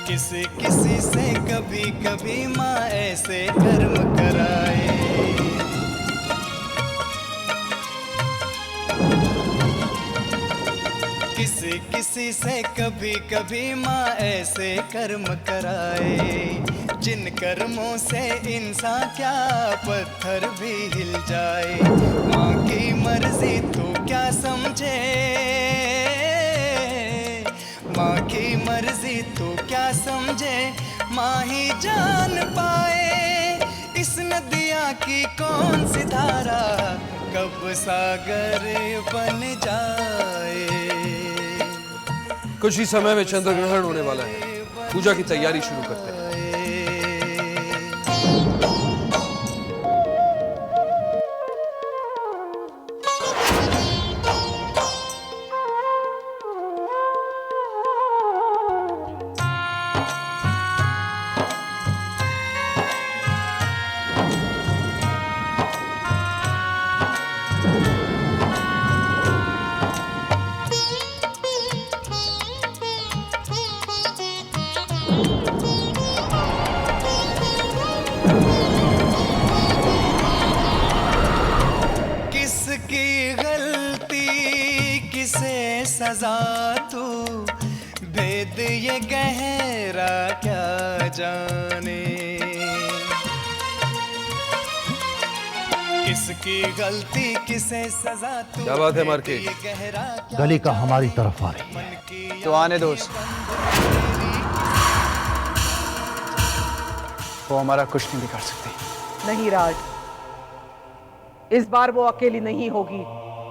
किसी किसी से कभी कभी माँ ऐसे कर्म कराए, किसी किसी से कभी कभी माँ ऐसे कर्म कराए, जिन कर्मों से इंसान क्या पत्थर भी हिल जाए। माँ की मर्जी तू क्या समझे, माँ की मर्जी तू क्या समझे, माँ ही जान पाए। इस नदिया की कौन सी धारा कब सागर बन जाए। कुछ ही समय में चंद्र ग्रहण होने वाला है, पूजा की तैयारी शुरू करते हैं। किसकी गलती किसे सजा, तू भेद ये गहरा क्या जाने। किसकी गलती किसे सजा, तू क्या बात है मार्के? गली का हमारी तरफ आ रही है, तो आने दो उसको। वो हमारा कुछ नहीं बिगाड़ सकती। नहीं राज, इस बार वो अकेली नहीं होगी।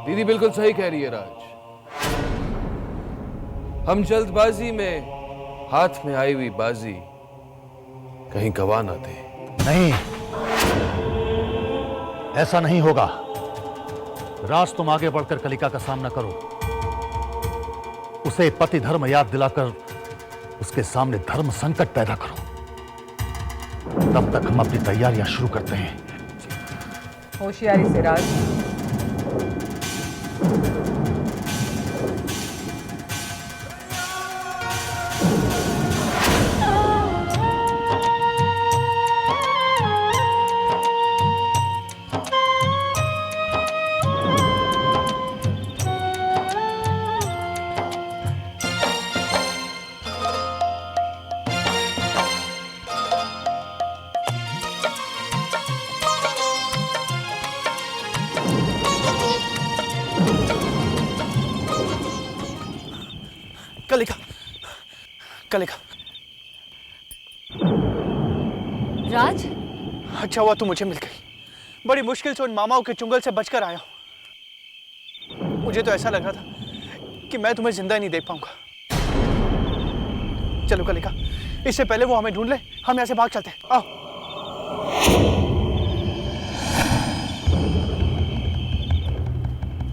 दीदी बिल्कुल सही कह रही है राज। हम जल्दबाजी में हाथ में आई हुई बाजी कहीं गवा ना दे। नहीं, ऐसा नहीं होगा। राज, तुम आगे बढ़कर कलिका का सामना करो, उसे पति धर्म याद दिलाकर उसके सामने धर्म संकट पैदा करो। तब तक हम अपनी तैयारियां शुरू करते हैं। होशियारी से राज। कलिका, कलिका। राज, अच्छा हुआ तू मुझे मिल गई। बड़ी मुश्किल से उन मामाओं के चुंगल से बचकर आया हूं। मुझे तो ऐसा लग रहा था कि मैं तुम्हें जिंदा ही नहीं देख पाऊंगा। चलो कलिका, इससे पहले वो हमें ढूंढ ले, हम यहाँ से भाग चलते हैं। आओ।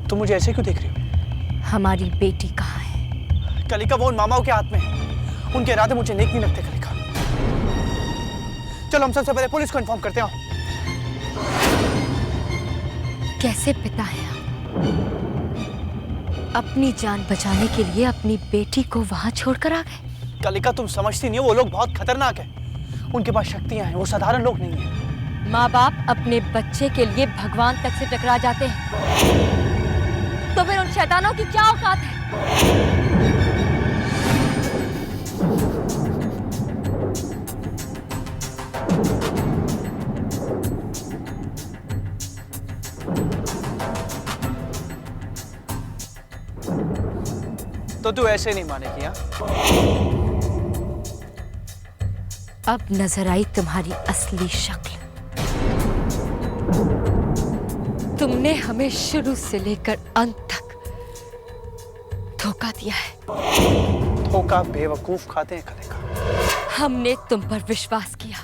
तुम मुझे ऐसे क्यों देख रही हो? हमारी बेटी कहाँ है? कलिका, वो उन मामाओं के हाथ में है। उनके इरादे मुझे नेक नहीं लगते कलिका। चलो हम सबसे पहले पुलिस को इन्फॉर्म करते हैं। कैसे पिता है आप? अपनी जान बचाने के लिए अपनी बेटी को वहां छोड़कर आ गए? कलिका, तुम समझती नहीं हो, वो लोग बहुत खतरनाक हैं। उनके पास शक्तियां हैं, वो साधारण लोग नहीं हैं। माँ बाप अपने बच्चे के लिए भगवान तक से टकरा जाते हैं, तो फिर उन शैतानों की क्या औकात है? तो तू ऐसे नहीं मानेगी? हाँ, अब नजर आई तुम्हारी असली शक्ल। तुमने हमें शुरू से लेकर अंत तक धोखा दिया है। धोखा बेवकूफ खाते हैं कलिका। हमने तुम पर विश्वास किया,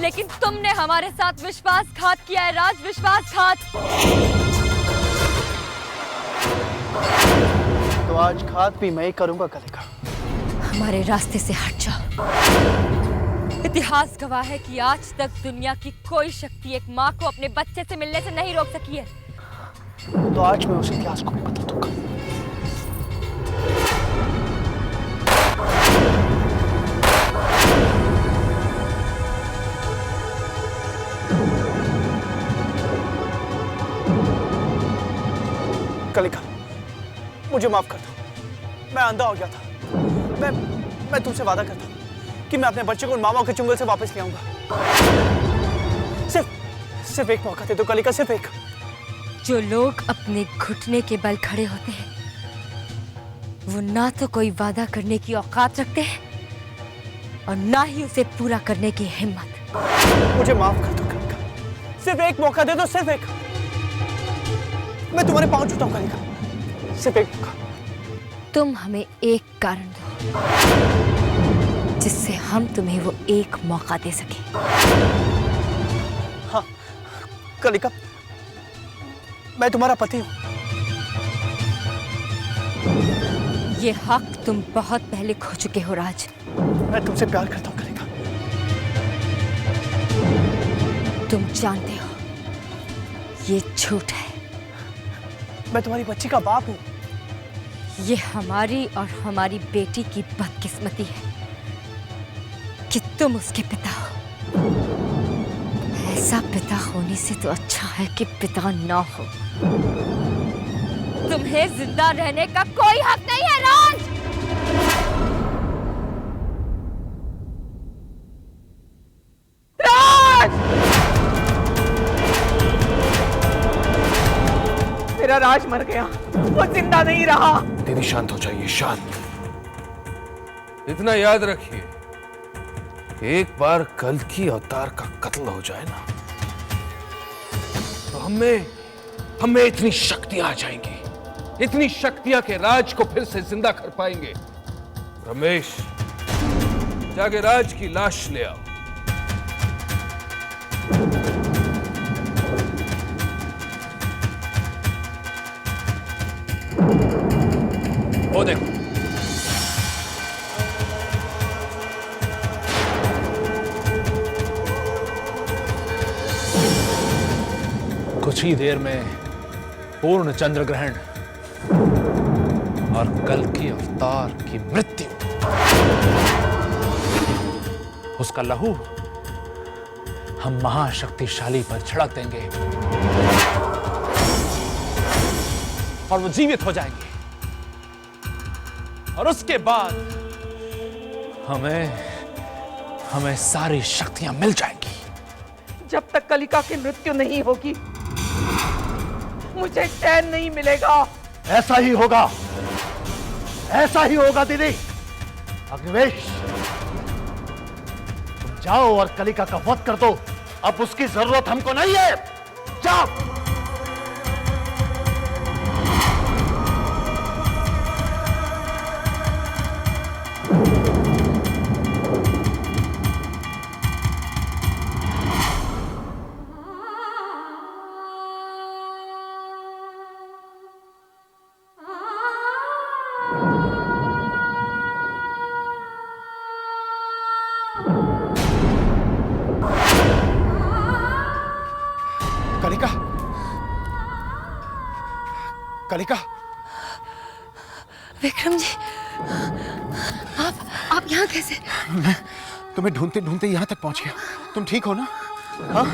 लेकिन तुमने हमारे साथ विश्वासघात किया है राज, विश्वासघात। तो आज घात भी मैं ही करूंगा कलिका। हमारे रास्ते से हट जाओ। इतिहास गवाह है कि आज तक दुनिया की कोई शक्ति एक माँ को अपने बच्चे से मिलने से नहीं रोक सकी है। तो आज मैं उस इतिहास को भी बदल दूंगा। कलिका, मुझे माफ कर दो। मैं अंधा हो गया था। मैं तुमसे वादा करता हूँ कि मैं अपने बच्चे को उन मामाओं के चुंगल से वापस ले आऊंगा। सिर्फ एक मौका दे दो कलिका, सिर्फ एक। जो लोग अपने घुटने के बल खड़े होते हैं वो ना तो कोई वादा करने की औकात रखते हैं और ना ही उसे पूरा करने की हिम्मत। मुझे माफ कर दो कलिका, सिर्फ एक मौका दे दो, सिर्फ एक। मैं तुम्हारे पांव छूता हूं कलिका, सिर्फ एक मौका। तुम हमें एक कारण दो जिससे हम तुम्हें वो एक मौका दे सके। हाँ कलिका, मैं तुम्हारा पति हूं। ये हक तुम बहुत पहले खो चुके हो राज। मैं तुमसे प्यार करता हूं कलिका। तुम जानते हो ये झूठ है। मैं तुम्हारी बच्ची का बाप हूं। ये हमारी और हमारी बेटी की बदकिस्मती है कि तुम उसके पिता हो। ऐसा पिता होने से तो अच्छा है कि पिता ना हो। तुम्हें जिंदा रहने का कोई हक नहीं है राज। राज! मेरा राज मर गया, वो जिंदा नहीं रहा। दीदी शांत हो जाइए, शांत। इतना याद रखिए, एक बार कल्कि अवतार का कत्ल हो जाए ना तो हमें इतनी शक्तियां आ जाएंगी, इतनी शक्तियां के राज को फिर से जिंदा कर पाएंगे। रमेश, जाके राज की लाश ले आओ। वो देखो, कुछ ही देर में पूर्ण चंद्र ग्रहण और कल्कि अवतार की मृत्यु। उसका लहू हम महाशक्तिशाली पर छिड़क देंगे और वो जीवित हो जाएंगे। और उसके बाद हमें सारी शक्तियां मिल जाएंगी। जब तक कलिका की मृत्यु नहीं होगी मुझे चैन नहीं मिलेगा। ऐसा ही होगा, ऐसा ही होगा दीदी। अग्निवेश, तुम जाओ और कलिका का वध कर दो। अब उसकी जरूरत हमको नहीं है। जाओ। कलिका, कलिका। विक्रम जी, आप यहाँ कैसे? मैं तुम्हें ढूंढते ढूंढते यहाँ तक पहुंच गया। तुम ठीक हो ना? हाँ?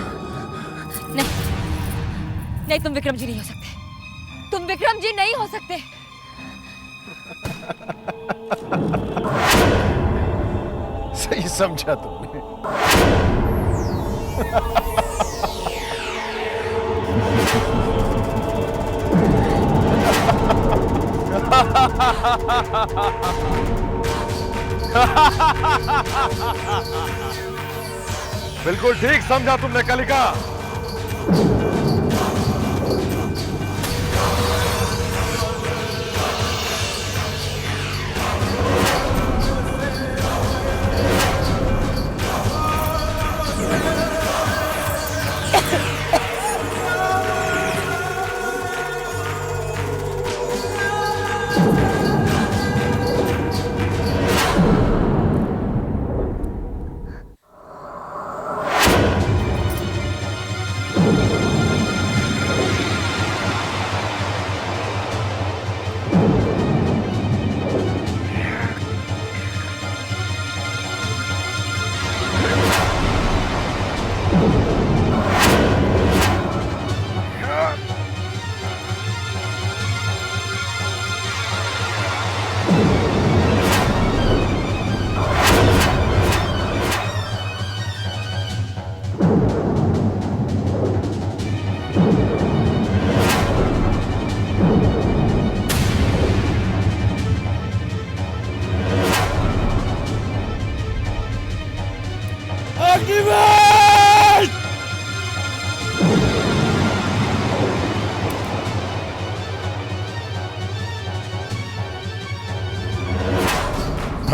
नहीं, तुम विक्रम जी नहीं हो सकते। तुम विक्रम जी नहीं हो सकते। सही समझा तुमने। बिल्कुल ठीक समझा तुमने कलिका।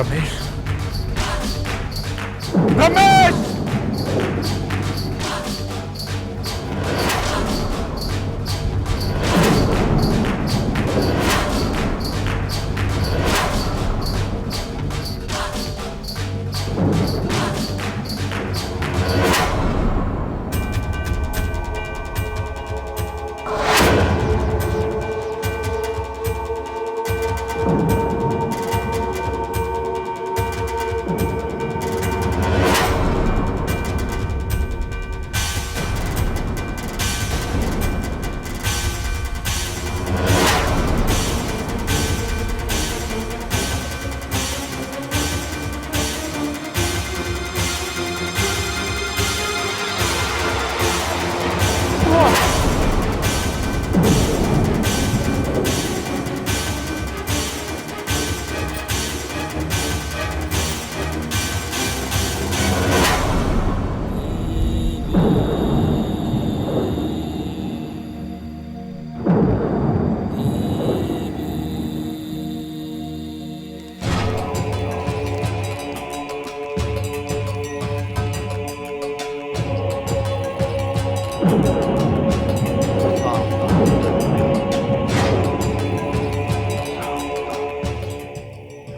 रमेश, रमेश!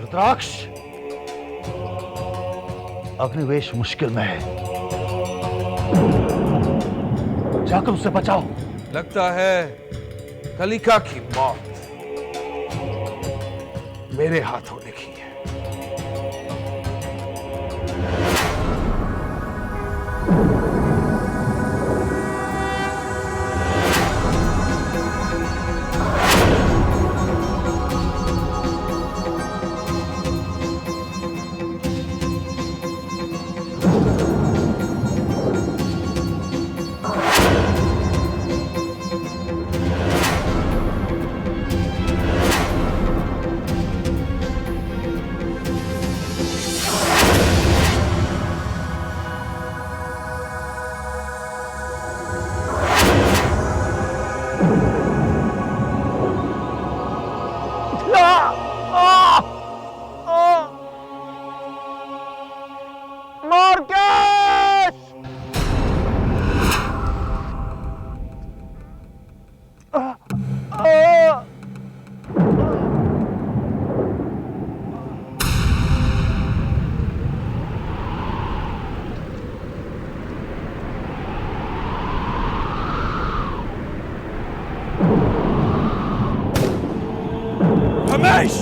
रुद्राक्ष, अग्निवेश मुश्किल में है, जाकर उसे बचाओ। लगता है कलिका की मौत मेरे हाथों लिखी है। रमेश!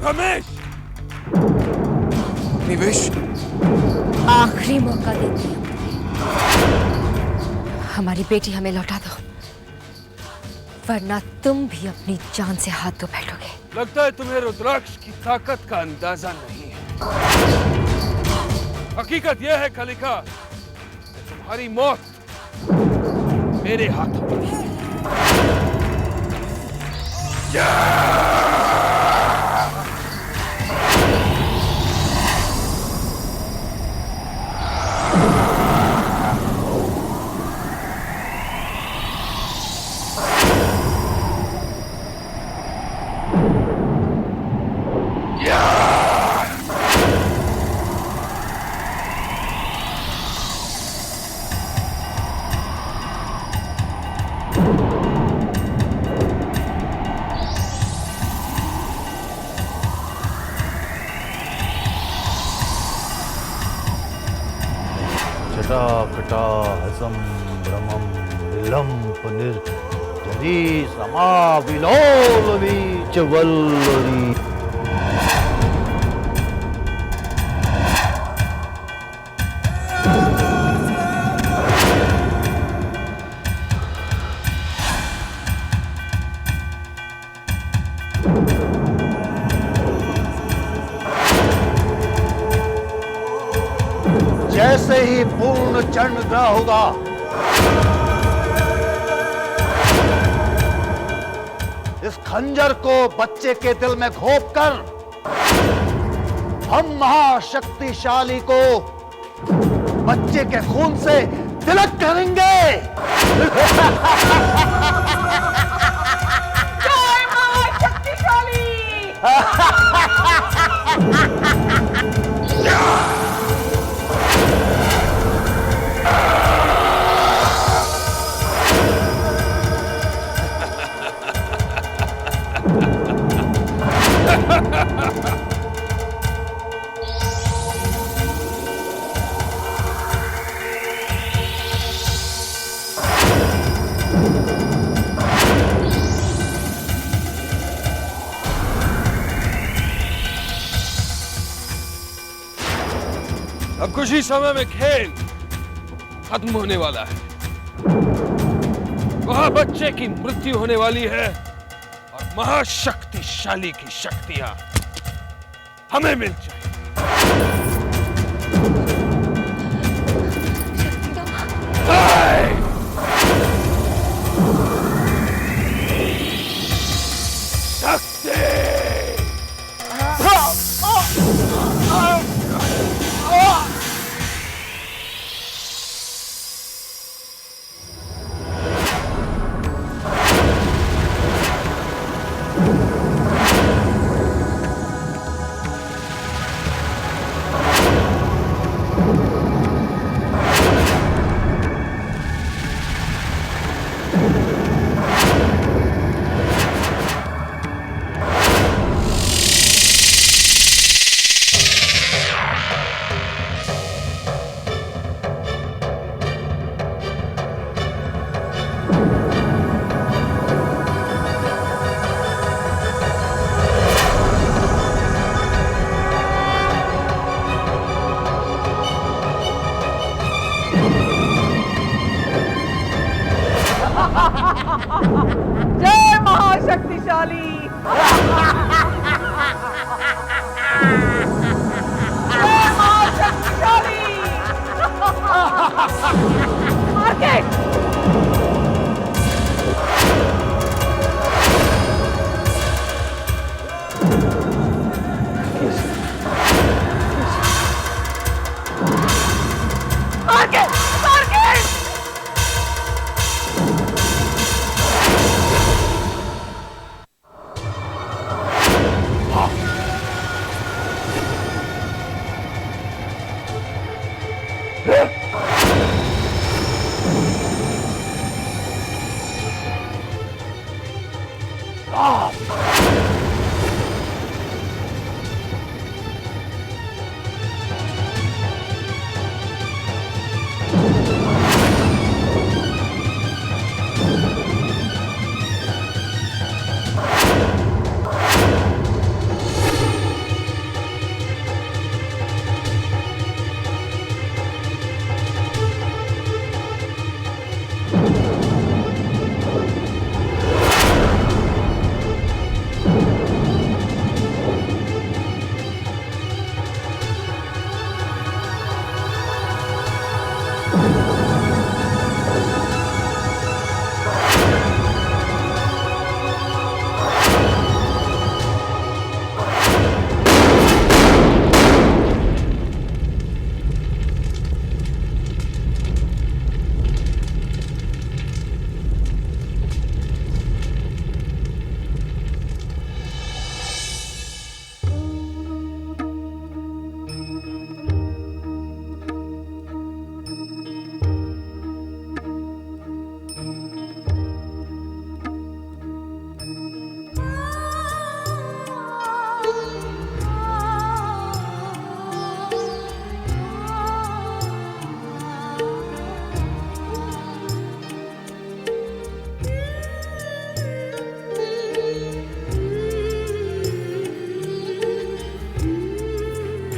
रमेश! निवेश! आखिरी मौका देती हूँ, हमारी बेटी हमें लौटा दो, वरना तुम भी अपनी जान से हाथ धो बैठोगे। लगता है तुम्हें रुद्राक्ष की ताकत का अंदाजा नहीं है। हकीकत यह है कलिका, तुम्हारी मौत मेरे हाथों में है। हसम ब्रह्मम विलंब निर्जरी समाविलोलवी चवल्लरी। जैसे ही पूर्ण चंद्र ग्रह होगा, इस खंजर को बच्चे के दिल में घोंपकर हम महाशक्तिशाली को बच्चे के खून से तिलक करेंगे। जय मां शक्तिशाली। अब कुछ ही समय में खेल खत्म होने वाला है। वहां बच्चे की मृत्यु होने वाली है और महाशक्तिशाली की शक्तियां हमें मिल जाए। जय महाशक्तिशाली। जय महाशक्तिशाली। मार के। मार के, मार के।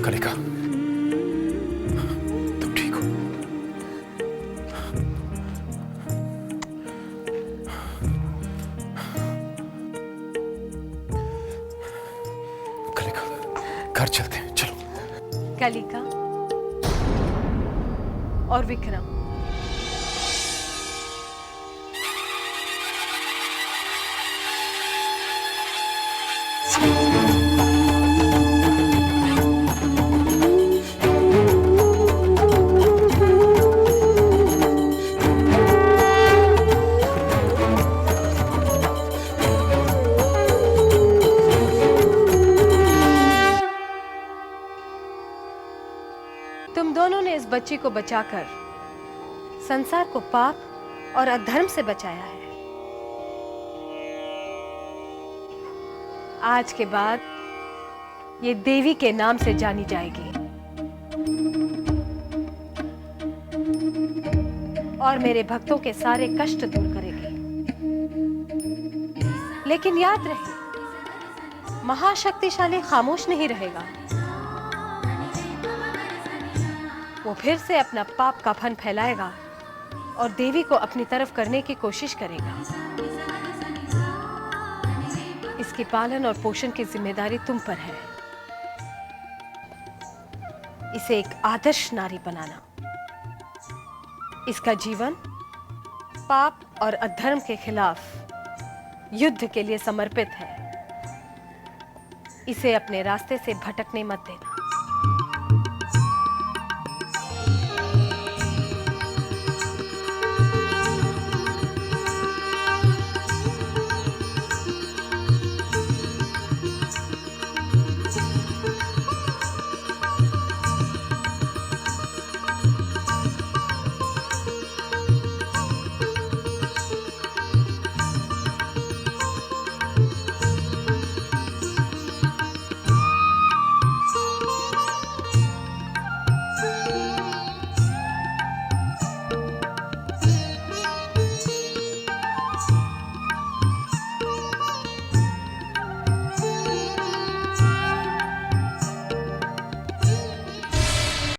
कलिका, तुम ठीक हो? कलिका, घर चलते हैं, चलो। कलिका और विक्रम, बच्ची को बचाकर संसार को पाप और अधर्म से बचाया है। आज के बाद ये देवी के नाम से जानी जाएगी और मेरे भक्तों के सारे कष्ट दूर करेगी। लेकिन याद रहे, महाशक्तिशाली खामोश नहीं रहेगा। वो फिर से अपना पाप का फन फैलाएगा और देवी को अपनी तरफ करने की कोशिश करेगा। इसके पालन और पोषण की जिम्मेदारी तुम पर है। इसे एक आदर्श नारी बनाना। इसका जीवन पाप और अधर्म के खिलाफ युद्ध के लिए समर्पित है। इसे अपने रास्ते से भटकने मत देना।